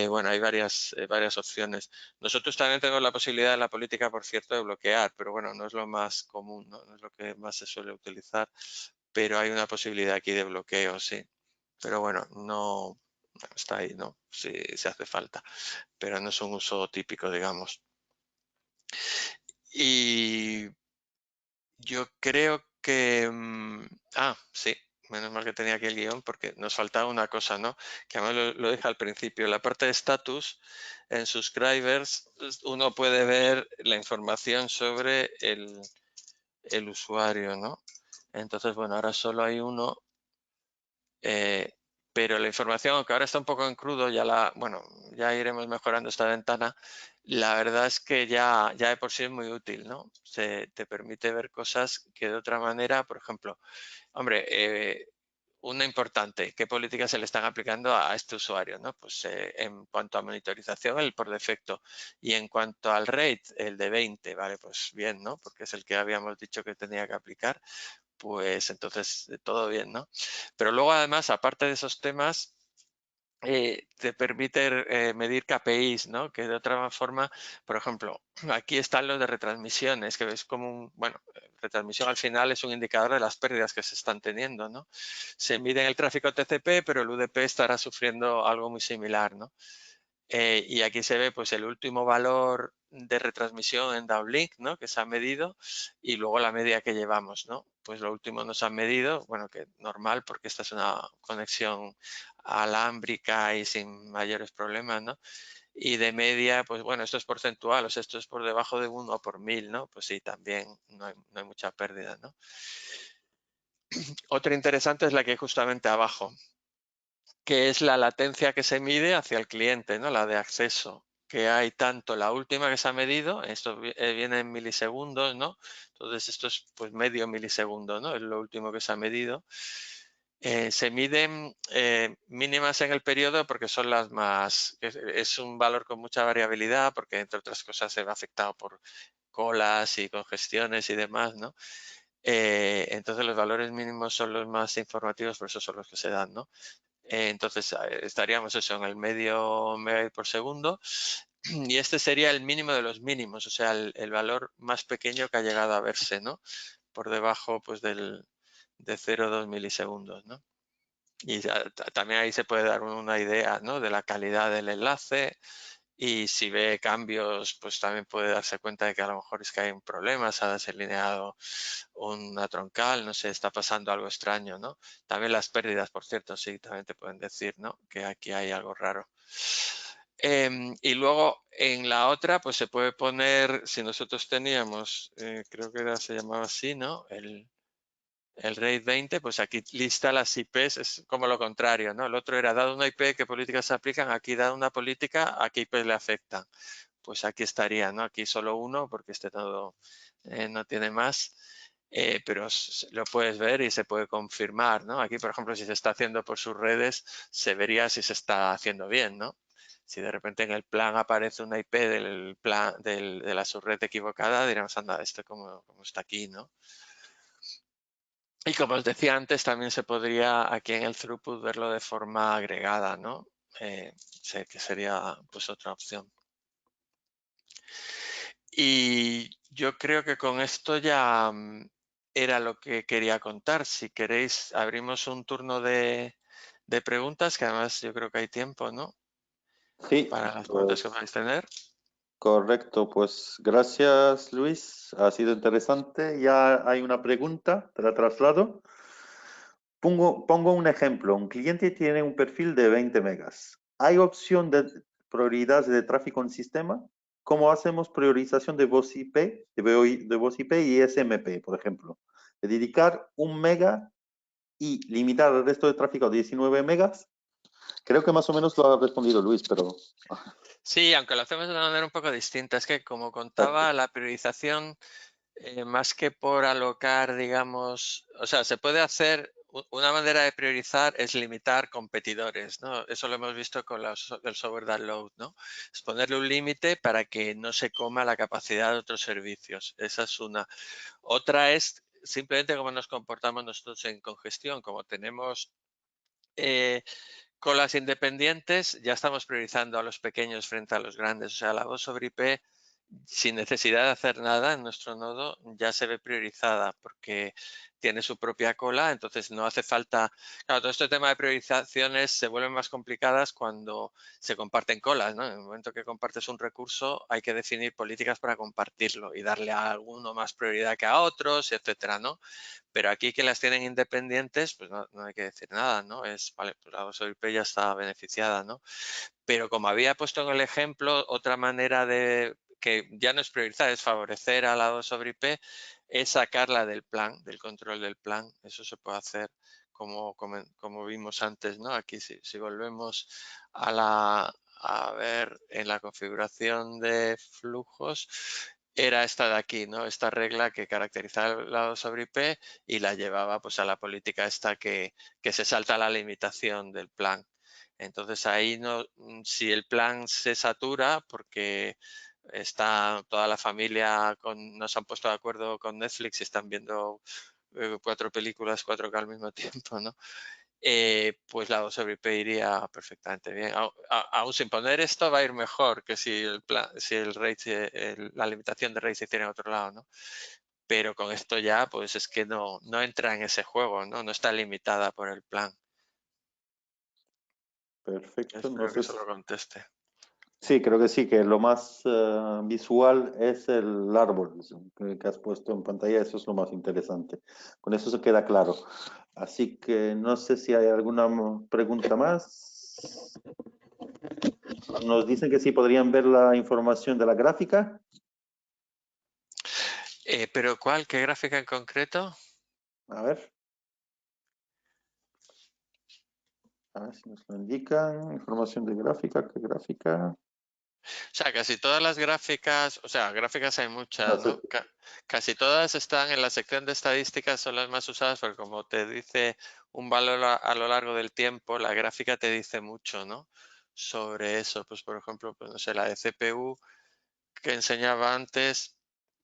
Bueno, hay varias opciones. Nosotros también tenemos la posibilidad en la política, por cierto, de bloquear, pero bueno, no es lo más común, ¿no? No es lo que más se suele utilizar, pero hay una posibilidad aquí de bloqueo, sí. Pero bueno, no está ahí, ¿no? Si hace falta, pero no es un uso típico, digamos. Y yo creo que... sí, menos mal que tenía aquí el guión porque nos faltaba una cosa, ¿no? Que además lo dije al principio. La parte de status en subscribers, uno puede ver la información sobre el usuario, ¿no? Entonces, bueno, ahora solo hay uno, pero la información, aunque ahora está un poco en crudo, bueno, ya iremos mejorando esta ventana. La verdad es que ya de por sí es muy útil, ¿no? Te permite ver cosas que de otra manera, por ejemplo, hombre, una importante, ¿qué políticas se le están aplicando a este usuario? ¿No? Pues en cuanto a monitorización, el por defecto. Y en cuanto al rate, el de 20, ¿vale? Pues bien, ¿no? Porque es el que habíamos dicho que tenía que aplicar. Pues entonces todo bien, ¿no? Pero luego además, aparte de esos temas, te permite medir KPIs, ¿no? Que de otra forma, por ejemplo, aquí están los de retransmisiones, que ves como bueno, retransmisión al final es un indicador de las pérdidas que se están teniendo, ¿no? Se mide en el tráfico TCP, pero el UDP estará sufriendo algo muy similar, ¿no? Y aquí se ve pues el último valor de retransmisión en downlink, ¿no? Que se ha medido y luego la media que llevamos, ¿no? Pues lo último nos han medido, bueno, que normal porque esta es una conexión alámbrica y sin mayores problemas, ¿no? Y de media, pues bueno, esto es porcentual, o sea, esto es por debajo de 1 por 1000, ¿no? Pues sí, también no hay mucha pérdida, ¿no? Otra interesante es la que hay justamente abajo, que es la latencia que se mide hacia el cliente, ¿no? La de acceso, que hay tanto la última que se ha medido, esto viene en milisegundos, ¿no? Entonces esto es pues medio milisegundo, ¿no? Es lo último que se ha medido. Se miden mínimas en el periodo porque son las más, es un valor con mucha variabilidad porque entre otras cosas se ve afectado por colas y congestiones y demás, ¿no? Entonces los valores mínimos son los más informativos, por eso son los que se dan, ¿no? Entonces estaríamos eso en el medio megabit por segundo y este sería el mínimo de los mínimos, o sea, el valor más pequeño que ha llegado a verse, ¿no? Por debajo pues de 0,2 milisegundos, ¿no? Y también ahí se puede dar una idea, ¿no? De la calidad del enlace y si ve cambios, pues también puede darse cuenta de que a lo mejor es que hay un problema, se ha desalineado una troncal, no sé, está pasando algo extraño, ¿no? También las pérdidas, por cierto, sí, también te pueden decir, ¿no? Que aquí hay algo raro. Y luego en la otra, pues se puede poner, si nosotros teníamos, creo que se llamaba así, ¿no? El RAID 20, pues aquí lista las IPs, es como lo contrario, ¿no? El otro era dado una IP, ¿qué políticas se aplican? Aquí dado una política, ¿a qué IP le afectan? Pues aquí estaría, ¿no? Aquí solo uno, porque este nodo no tiene más, pero lo puedes ver y se puede confirmar, ¿no? Aquí, por ejemplo, si se está haciendo por sus redes, se vería si se está haciendo bien, ¿no? Si de repente en el plan aparece una IP del plan, de la subred equivocada, diríamos, anda, esto como está aquí, ¿no? Y como os decía antes, también se podría aquí en el throughput verlo de forma agregada, ¿no? Sé que sería pues otra opción. Y yo creo que con esto ya era lo que quería contar. Si queréis, abrimos un turno de preguntas, que además yo creo que hay tiempo, ¿no? Sí, Para las preguntas que pues podáis tener. correcto. Pues gracias, Luis. Ha sido interesante. Ya hay una pregunta, te la traslado. Pongo un ejemplo. Un cliente tiene un perfil de 20 megas. ¿Hay opción de prioridad de tráfico en sistema? ¿Cómo hacemos priorización de voz IP, de voz IP y SMP, por ejemplo? De dedicar 1 mega y limitar el resto de tráfico a 19 megas. Creo que más o menos lo ha respondido Luis, pero... Sí, aunque lo hacemos de una manera un poco distinta. Es que como Exacto. contaba, la priorización, más que por alocar, digamos, o sea, se puede hacer, una manera de priorizar es limitar competidores, ¿no? Eso lo hemos visto con el software download, ¿no? Es ponerle un límite para que no se coma la capacidad de otros servicios. Esa es una. Otra es simplemente cómo nos comportamos nosotros en congestión. Como tenemos colas independientes, ya estamos priorizando a los pequeños frente a los grandes. O sea, la voz sobre IP, sin necesidad de hacer nada en nuestro nodo, ya se ve priorizada porque tiene su propia cola, entonces no hace falta... Claro, todo este tema de priorizaciones se vuelven más complicadas cuando se comparten colas, ¿no? En el momento que compartes un recurso hay que definir políticas para compartirlo y darle a alguno más prioridad que a otros, etcétera, ¿no? Pero aquí que las tienen independientes, pues no hay que decir nada, ¿no? Es, vale, pues la voz IP ya está beneficiada, ¿no? Pero como había puesto en el ejemplo, otra manera de que ya no es priorizar, es favorecer al lado sobre IP, es sacarla del plan, del control del plan. Eso se puede hacer como vimos antes, ¿no? Aquí si volvemos a ver en la configuración de flujos, era esta de aquí, ¿no? Esta regla que caracterizaba el lado sobre IP y la llevaba pues a la política esta que se salta la limitación del plan. Entonces ahí no, si el plan se satura porque está toda la familia, nos han puesto de acuerdo con Netflix y están viendo 4 películas 4K al mismo tiempo, ¿no? Pues la sobre IP iría perfectamente bien. Aún sin poner esto va a ir mejor que si el rate, la limitación de rate se hiciera en otro lado, ¿no? Pero con esto ya, pues es que no entra en ese juego, ¿no? No está limitada por el plan. Perfecto. No Espero que sé se lo conteste. sí, creo que sí, que lo más visual es el árbol que has puesto en pantalla, eso es lo más interesante. Con eso se queda claro. Así que no sé si hay alguna pregunta más. Nos dicen que sí podrían ver la información de la gráfica. ¿Pero cuál? ¿Qué gráfica en concreto? A ver. A ver si nos lo indican. Información de gráfica, ¿qué gráfica? O sea, casi todas las gráficas, o sea, gráficas hay No muchas, sé. ¿no? Casi todas están en la sección de estadísticas, son las más usadas porque como te dice un valor a lo largo del tiempo, la gráfica te dice mucho, ¿no? Sobre eso, pues por ejemplo, pues no sé, la de CPU que enseñaba antes,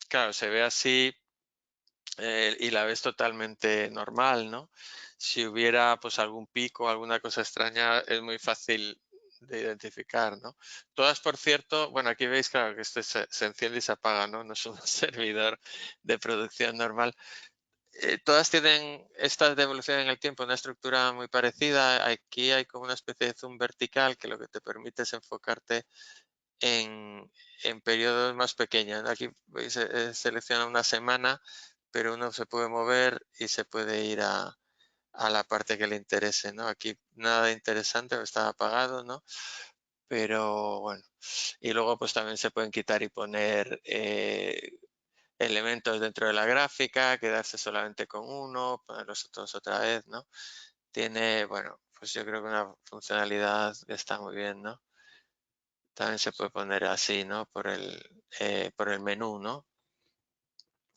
claro, se ve así y la ves totalmente normal, ¿no? Si hubiera pues algún pico, alguna cosa extraña, es muy fácil de identificar, ¿no? Todas, por cierto, bueno, aquí veis, claro, que este se enciende y se apaga, ¿no? No es un servidor de producción normal. Todas tienen esta devolución en el tiempo, una estructura muy parecida. Aquí hay como una especie de zoom vertical que lo que te permite es enfocarte en periodos más pequeños, ¿no? Aquí veis, selecciona una semana, pero uno se puede mover y se puede ir a la parte que le interese, ¿no? Aquí nada interesante, está apagado, ¿no? pero bueno. Y luego pues también se pueden quitar y poner elementos dentro de la gráfica, quedarse solamente con uno, poner los otros otra vez, ¿no? Tiene, bueno, pues yo creo que una funcionalidad que está muy bien, ¿no? También se puede poner así, ¿no? Por el menú, ¿no?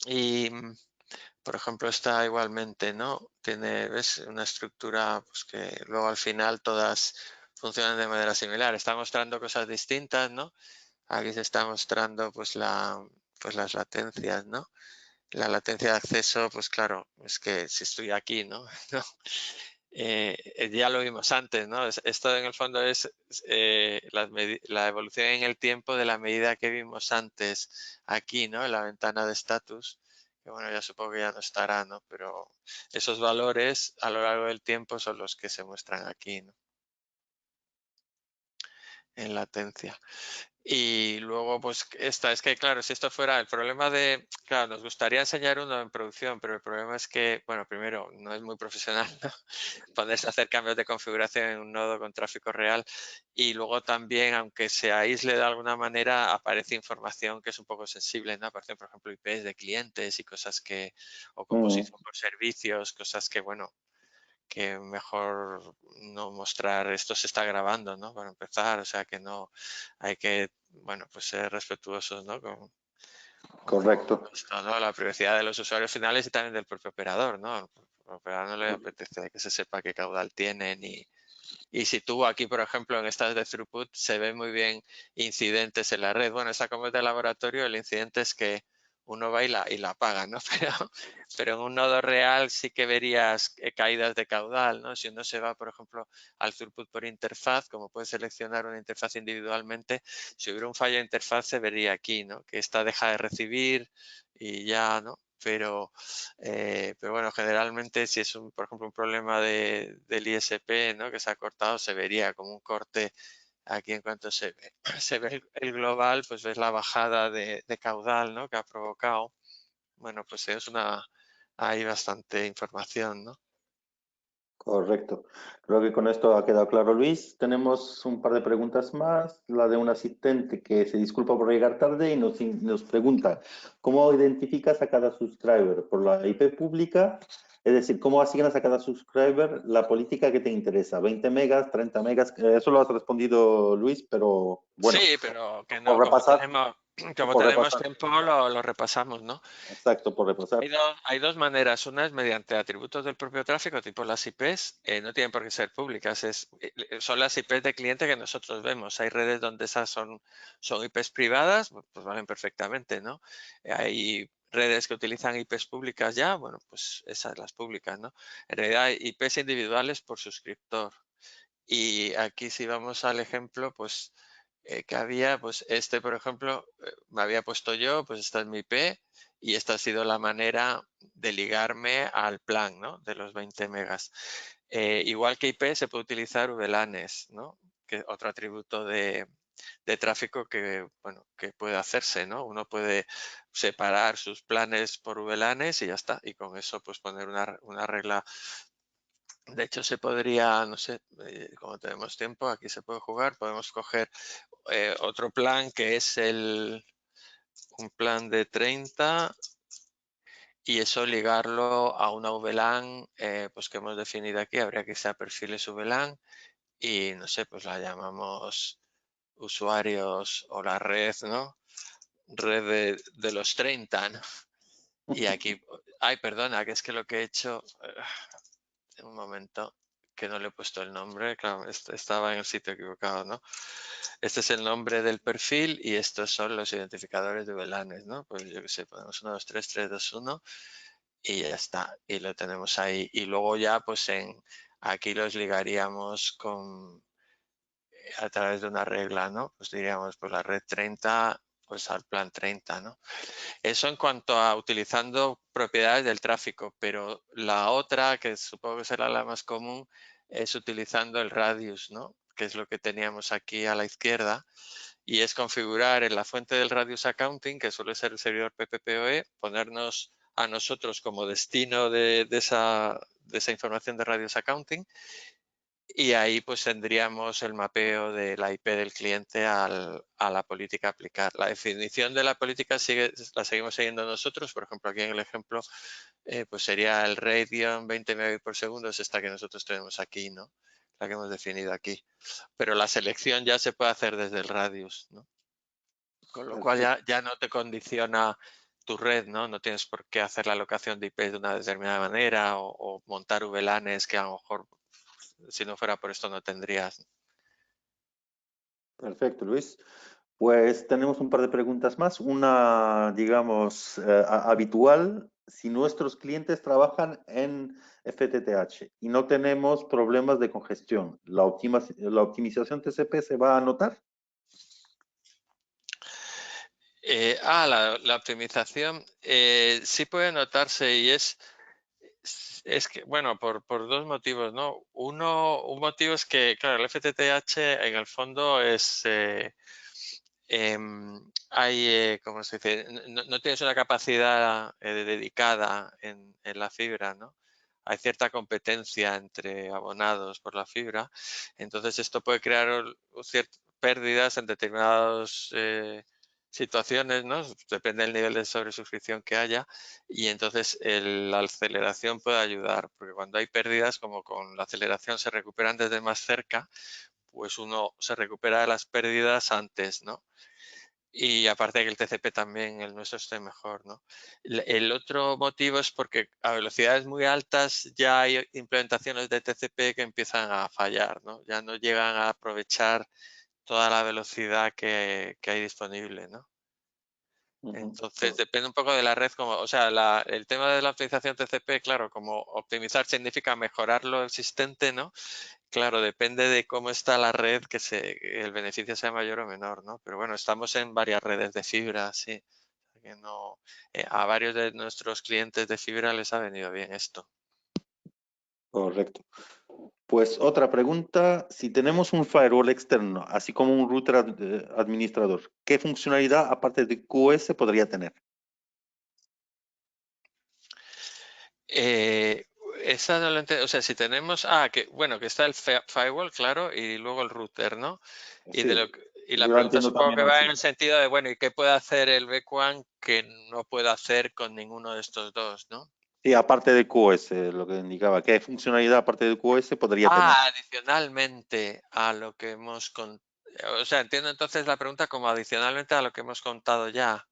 Y, por ejemplo, está igualmente, ¿no? Tiene, ¿ves? Una estructura pues, que luego al final todas funcionan de manera similar. Está mostrando cosas distintas, ¿no? Aquí se está mostrando pues pues las latencias, ¿no? La latencia de acceso, pues claro, es que si estoy aquí, ¿no? ¿No? Ya lo vimos antes, ¿no? Esto en el fondo es la evolución en el tiempo de la medida que vimos antes aquí, ¿no? En la ventana de estatus, que bueno, ya supongo que ya no estará, ¿no? Pero esos valores a lo largo del tiempo son los que se muestran aquí, ¿no? En latencia. Y luego, pues, es que, claro, si esto fuera el problema de, claro, nos gustaría enseñar uno en producción, pero el problema es que, bueno, primero, no es muy profesional, ¿no? Ponerse a hacer cambios de configuración en un nodo con tráfico real. Y luego también, aunque se aísle de alguna manera, aparece información que es un poco sensible, ¿no? Aparecen, por ejemplo, IPs de clientes y cosas que, o composición por servicios, cosas que, bueno, que mejor no mostrar, esto se está grabando, ¿no? Para empezar, o sea que no hay que, bueno, pues ser respetuosos, ¿no? Con Correcto. esto, ¿no? La privacidad de los usuarios finales y también del propio operador, ¿no? Al operador no le apetece que se sepa qué caudal tienen y si tú aquí, por ejemplo, en estas de throughput se ven muy bien incidentes en la red. Bueno, esa como es de laboratorio, el incidente es que uno va y la apaga, ¿no? Pero en un nodo real sí que verías caídas de caudal, ¿no? Si uno se va, por ejemplo, al throughput por interfaz, como puede seleccionar una interfaz individualmente, si hubiera un fallo de interfaz se vería aquí, ¿no? Que esta deja de recibir y ya, ¿no? Pero bueno, generalmente si es, por ejemplo, un problema del ISP, ¿no? Que se ha cortado, se vería como un corte aquí en cuanto se ve, se ve el global, pues ves la bajada de caudal, ¿no? Que ha provocado. Bueno, pues hay bastante información, ¿no? Correcto. Creo que con esto ha quedado claro, Luis. Tenemos un par de preguntas más. La de un asistente que se disculpa por llegar tarde y nos pregunta, ¿cómo identificas a cada subscriber? ¿Por la IP pública? Es decir, ¿cómo asignas a cada subscriber la política que te interesa? ¿20 megas, 30 megas? Eso lo has respondido, Luis, pero bueno, Sí, pero que no, por repasar, como por tenemos repasar. tiempo, lo repasamos, ¿no? Exacto, por repasar. Hay dos maneras. Una es mediante atributos del propio tráfico, tipo las IPs. No tienen por qué ser públicas. Son las IPs de cliente que nosotros vemos. Hay redes donde esas son IPs privadas, pues valen perfectamente, ¿no? Hay redes que utilizan IPs públicas ya, bueno, pues esas las públicas, ¿no? En realidad hay IPs individuales por suscriptor. Y aquí si vamos al ejemplo, pues que había, pues este, por ejemplo, me había puesto yo, pues esta es mi IP y esta ha sido la manera de ligarme al plan, ¿no? De los 20 megas. Igual que IP se puede utilizar VLANs, ¿no? Que es otro atributo de tráfico que, bueno, que puede hacerse, ¿no? Uno puede separar sus planes por VLANs y ya está. Y con eso, pues poner una regla. De hecho, se podría, no sé, como tenemos tiempo, aquí se puede jugar, podemos coger otro plan que es un plan de 30 y eso ligarlo a una VLAN pues que hemos definido aquí. Habría que irse a perfiles VLAN y no sé, pues la llamamos usuarios o la red, ¿no? Red de los 30, ¿no? Y aquí, ay, perdona, que es que lo que he hecho, un momento, que no le he puesto el nombre, claro, estaba en el sitio equivocado, ¿no? Este es el nombre del perfil y estos son los identificadores de VLANs, ¿no? Pues yo qué sé, ponemos 1, 2, 3, 3, 2, 1 y ya está. Y lo tenemos ahí. Y luego ya, pues aquí los ligaríamos a través de una regla, ¿no? Pues diríamos, pues la red 30, pues al plan 30, ¿no? Eso en cuanto a utilizando propiedades del tráfico, pero la otra, que supongo que será la más común, es utilizando el radius, ¿no? Que es lo que teníamos aquí a la izquierda, y es configurar en la fuente del radius accounting, que suele ser el servidor PPPoE, ponernos a nosotros como destino de esa información de radius accounting y ahí pues tendríamos el mapeo de la IP del cliente a la política a aplicar. La definición de la política la seguimos siguiendo nosotros, por ejemplo, aquí en el ejemplo, pues sería el Radeon 20 megabits por segundo, es esta que nosotros tenemos aquí, ¿no? La que hemos definido aquí. Pero la selección ya se puede hacer desde el radius, ¿no? Con lo cual Perfecto. ya no te condiciona tu red, ¿no? No tienes por qué hacer la alocación de IP de una determinada manera o montar VLANs que a lo mejor si no fuera por esto no tendrías. Perfecto, Luis. Pues tenemos un par de preguntas más. Una, digamos, habitual. Si nuestros clientes trabajan en FTTH y no tenemos problemas de congestión, ¿la optimización TCP se va a notar? La optimización sí puede notarse y es que, bueno, por dos motivos, ¿no? Un motivo es que, claro, el FTTH en el fondo es, ¿cómo se dice? No tienes una capacidad dedicada en la fibra, ¿no? Hay cierta competencia entre abonados por la fibra, entonces esto puede crear ciertas pérdidas en determinadas situaciones, ¿no? Depende del nivel de sobresuscripción que haya y entonces la aceleración puede ayudar, porque cuando hay pérdidas, como con la aceleración se recuperan desde más cerca, pues uno se recupera de las pérdidas antes, ¿no? Y aparte de que el TCP también, el nuestro esté mejor, ¿no? El otro motivo es porque a velocidades muy altas ya hay implementaciones de TCP que empiezan a fallar, ¿no? Ya no llegan a aprovechar toda la velocidad que hay disponible, ¿no? Ujú. Entonces depende un poco de la red, como, o sea, el tema de la optimización TCP, claro, como optimizar significa mejorar lo existente, ¿no? Claro, depende de cómo está la red, el beneficio sea mayor o menor, ¿no? Pero bueno, estamos en varias redes de fibra, sí. Que no, a varios de nuestros clientes de fibra les ha venido bien esto. Correcto. Pues otra pregunta, si tenemos un firewall externo, así como un router administrador, ¿qué funcionalidad aparte de QoS podría tener? Eh, Esa no lo entiendo. O sea, si tenemos, que bueno, que está el firewall, claro, y luego el router, ¿no? Y Sí, y la yo la pregunta entiendo supongo también que va en así. el sentido de, bueno, ¿y qué puede hacer el BQAN que no puede hacer con ninguno de estos dos, ¿no? Sí, aparte de QoS, lo que indicaba, ¿qué funcionalidad aparte de QoS podría tener? Adicionalmente a lo que o sea, entiendo entonces la pregunta como adicionalmente a lo que hemos contado ya.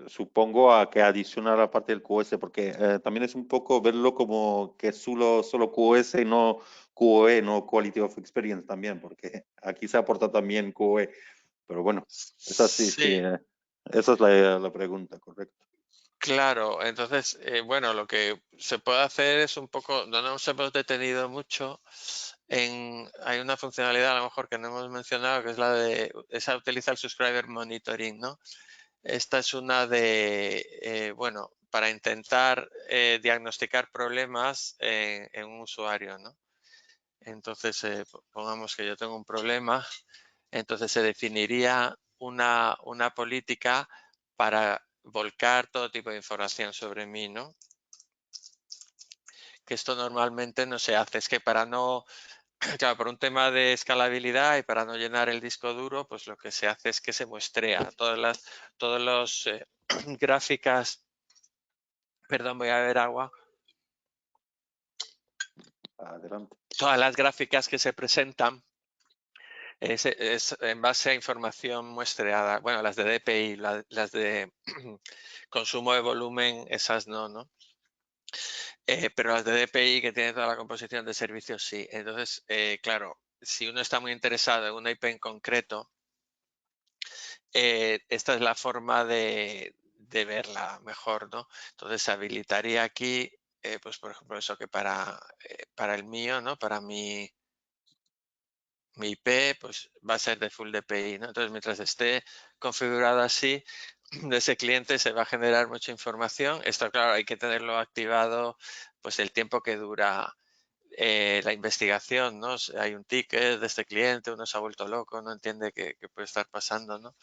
Supongo a que adicionar aparte del QoS, porque también es un poco verlo como que solo QoS y no QoE, no Quality of Experience también, porque aquí se aporta también QoE. Pero bueno, esa sí, sí, Sí, esa es la pregunta, correcto. claro. Entonces, bueno, lo que se puede hacer es un poco, no nos hemos detenido mucho hay una funcionalidad a lo mejor que no hemos mencionado, que es esa utiliza el subscriber monitoring, ¿no? Esta es una bueno, para intentar diagnosticar problemas en un usuario, ¿no? Entonces, pongamos que yo tengo un problema, entonces se definiría una política para volcar todo tipo de información sobre mí, ¿no? Que esto normalmente no se hace. Es que para no, claro, por un tema de escalabilidad y para no llenar el disco duro, pues lo que se hace es que se muestrea todas las gráficas. Perdón, voy a beber agua. Adelante. Todas las gráficas que se presentan es en base a información muestreada. Bueno, las de DPI, las de consumo de volumen, esas no, ¿no? Pero las de DPI que tienen toda la composición de servicios, sí. Entonces, claro, si uno está muy interesado en una IP en concreto, esta es la forma de verla mejor, ¿no? Entonces, se habilitaría aquí, pues por ejemplo, eso que para el mío, ¿no? Para mi IP, pues va a ser de full DPI, ¿no? Entonces, mientras esté configurado así, de ese cliente se va a generar mucha información. Esto, claro, hay que tenerlo activado, pues el tiempo que dura la investigación, ¿no? Si hay un ticket de este cliente, uno se ha vuelto loco, no entiende qué puede estar pasando, ¿no?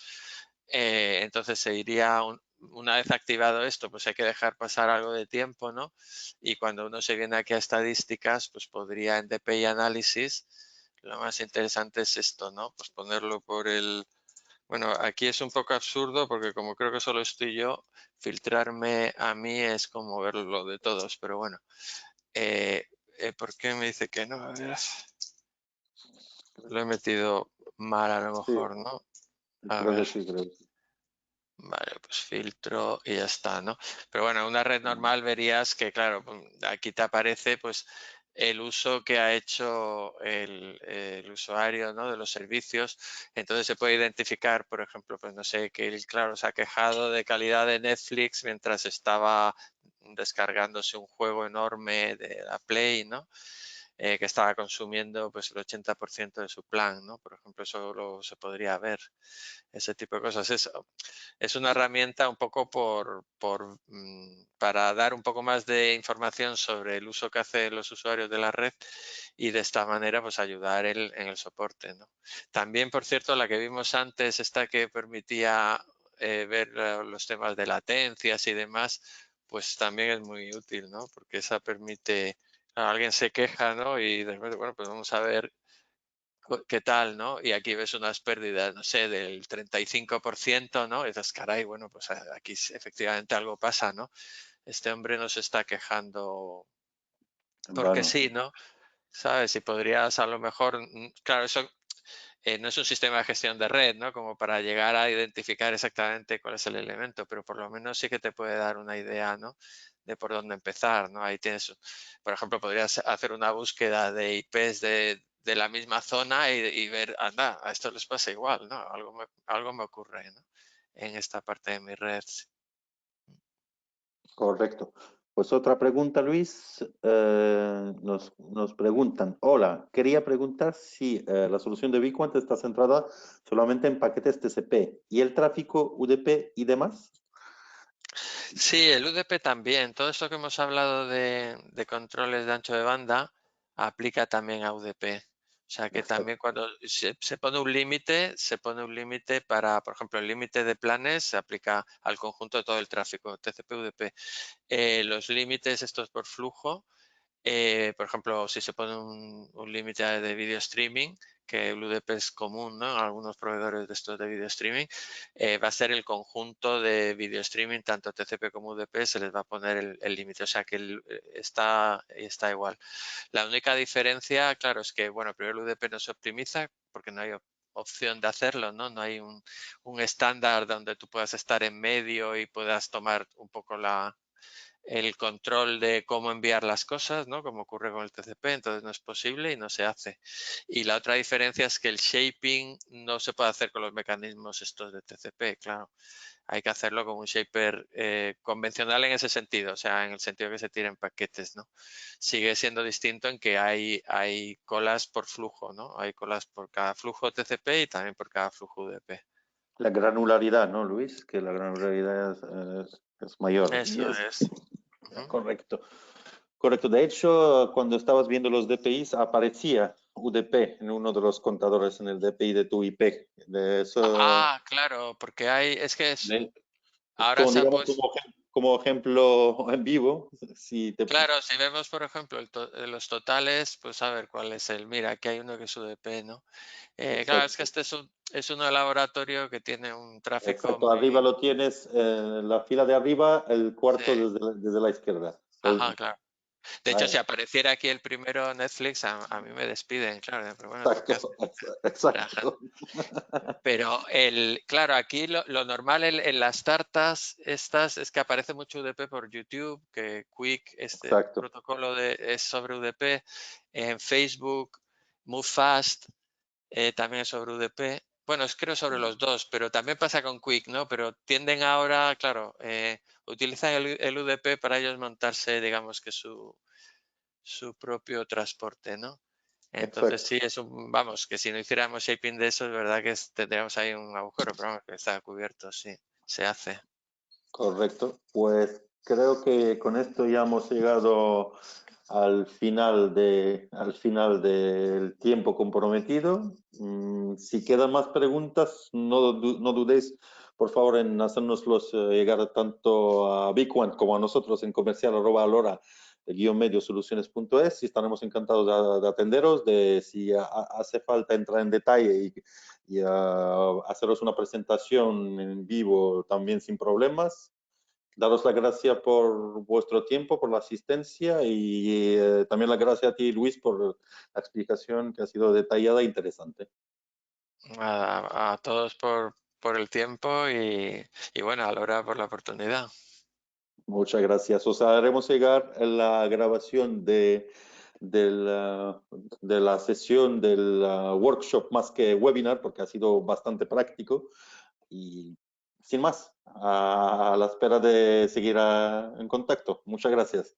Entonces se iría una vez activado esto, pues hay que dejar pasar algo de tiempo, ¿no? Y cuando uno se viene aquí a estadísticas, pues podría en DPI Análisis, lo más interesante es esto, ¿no? Pues ponerlo por el... Bueno, aquí es un poco absurdo porque como creo que solo estoy yo, filtrarme a mí es como verlo de todos, pero bueno. ¿Por qué me dice que no? A ver, lo he metido mal a lo Sí, mejor, ¿no? A creo ver. que sí, creo que sí. Vale, pues filtro y ya está, ¿no? Pero bueno, en una red normal verías que, claro, aquí te aparece pues el uso que ha hecho el usuario, ¿no? De los servicios. Entonces se puede identificar, por ejemplo, pues no sé, que él, claro, se ha quejado de calidad de Netflix mientras estaba descargándose un juego enorme de la Play, ¿no? Que estaba consumiendo pues el 80% de su plan, ¿no? Por ejemplo, eso se podría ver, ese tipo de cosas. Es una herramienta un poco para dar un poco más de información sobre el uso que hacen los usuarios de la red y de esta manera pues ayudar en el soporte, ¿no? También, por cierto, la que vimos antes, esta que permitía ver los temas de latencias y demás, pues también es muy útil, ¿no? Porque esa permite, alguien se queja, ¿no? Y después, bueno, pues vamos a ver qué tal, ¿no? Y aquí ves unas pérdidas, no sé, del 35%, ¿no? Y dices, caray, bueno, pues aquí efectivamente algo pasa, ¿no? Este hombre nos está quejando porque Bueno, sí, ¿no? ¿Sabes? Y podrías a lo mejor, claro, eso no es un sistema de gestión de red, ¿no? Como para llegar a identificar exactamente cuál es el elemento, pero por lo menos sí que te puede dar una idea, ¿no? De por dónde empezar, ¿no? Ahí tienes, por ejemplo, podrías hacer una búsqueda de IPs de la misma zona y ver, anda, a esto les pasa igual, ¿no? Algo me ocurre, ¿no? En esta parte de mi red. correcto. Pues otra pregunta, Luis. Nos preguntan, hola, quería preguntar si la solución de BigQuant está centrada solamente en paquetes TCP y el tráfico UDP y demás. Sí, el UDP también. Todo esto que hemos hablado de controles de ancho de banda aplica también a UDP. O sea que también Exacto. cuando se pone un límite, se pone un límite para, por ejemplo, el límite de planes se aplica al conjunto de todo el tráfico, TCP/UDP. Los límites estos por flujo por ejemplo, si se pone un límite de video streaming, que el UDP es común, ¿no? Algunos proveedores de estos de video streaming, va a ser el conjunto de video streaming, tanto TCP como UDP, se les va a poner el límite, o sea que está igual. La única diferencia, claro, es que, bueno, primero el UDP no se optimiza porque no hay opción de hacerlo, ¿no? No hay un estándar donde tú puedas estar en medio y puedas tomar un poco el control de cómo enviar las cosas, ¿no? Como ocurre con el TCP, entonces no es posible y no se hace. Y la otra diferencia es que el shaping no se puede hacer con los mecanismos estos de TCP, claro. Hay que hacerlo con un shaper convencional en ese sentido, o sea, en el sentido que se tiren paquetes, ¿no? Sigue siendo distinto en que hay colas por flujo, ¿no? Hay colas por cada flujo TCP y también por cada flujo UDP. La granularidad, ¿no, Luis? Que la granularidad es mayor. Y Eso es es. Ujú. correcto. Correcto. De hecho, cuando estabas viendo los DPIs, aparecía UDP en uno de los contadores en el DPI de tu IP. De eso, Ah, claro, porque hay, es que es ahora como, se ha digamos, puesto. como ejemplo en vivo. Si te, Claro, si vemos, por ejemplo, los totales, pues a ver cuál es el. Mira, aquí hay uno que es UDP, ¿no? Claro, es que exacto. este es uno de laboratorio que tiene un tráfico Exacto. Arriba muy. lo tienes, la fila de arriba, el Sí, cuarto desde la izquierda. ajá, claro. De hecho, si Ahí. apareciera aquí el primero Netflix, a mí me despiden, claro, pero bueno, ¿tú qué haces? Exacto, Ajá. exacto. Pero claro, aquí lo normal en las tartas estas es que aparece mucho UDP por YouTube, que Quick, este Exacto. protocolo es sobre UDP, en Facebook, Move Fast, también es sobre UDP. Bueno, es creo sobre los dos, pero también pasa con Quick, ¿no? Pero tienden ahora, claro, utilizan el UDP para ellos montarse, digamos que su propio transporte, ¿no? Entonces Exacto. sí, vamos, que si no hiciéramos shaping de eso, es verdad que tendríamos ahí un agujero, pero vamos, que está cubierto, sí, se hace. Correcto. Pues creo que con esto ya hemos llegado al final del tiempo comprometido. Si quedan más preguntas, no dudéis por favor, en hacernoslos llegar tanto a Bitcoin como a nosotros en comercial@alora-mediosoluciones.es y estaremos encantados de atenderos, de si hace falta entrar en detalle y haceros una presentación en vivo también sin problemas. Daros la gracia por vuestro tiempo, por la asistencia y también la gracia a ti, Luis, por la explicación que ha sido detallada e interesante. A todos por el tiempo y bueno, a Laura por la oportunidad. Muchas gracias. Os haremos llegar la grabación de la sesión del workshop más que webinar, porque ha sido bastante práctico. Y sin más, a la espera de seguir en contacto. Muchas gracias.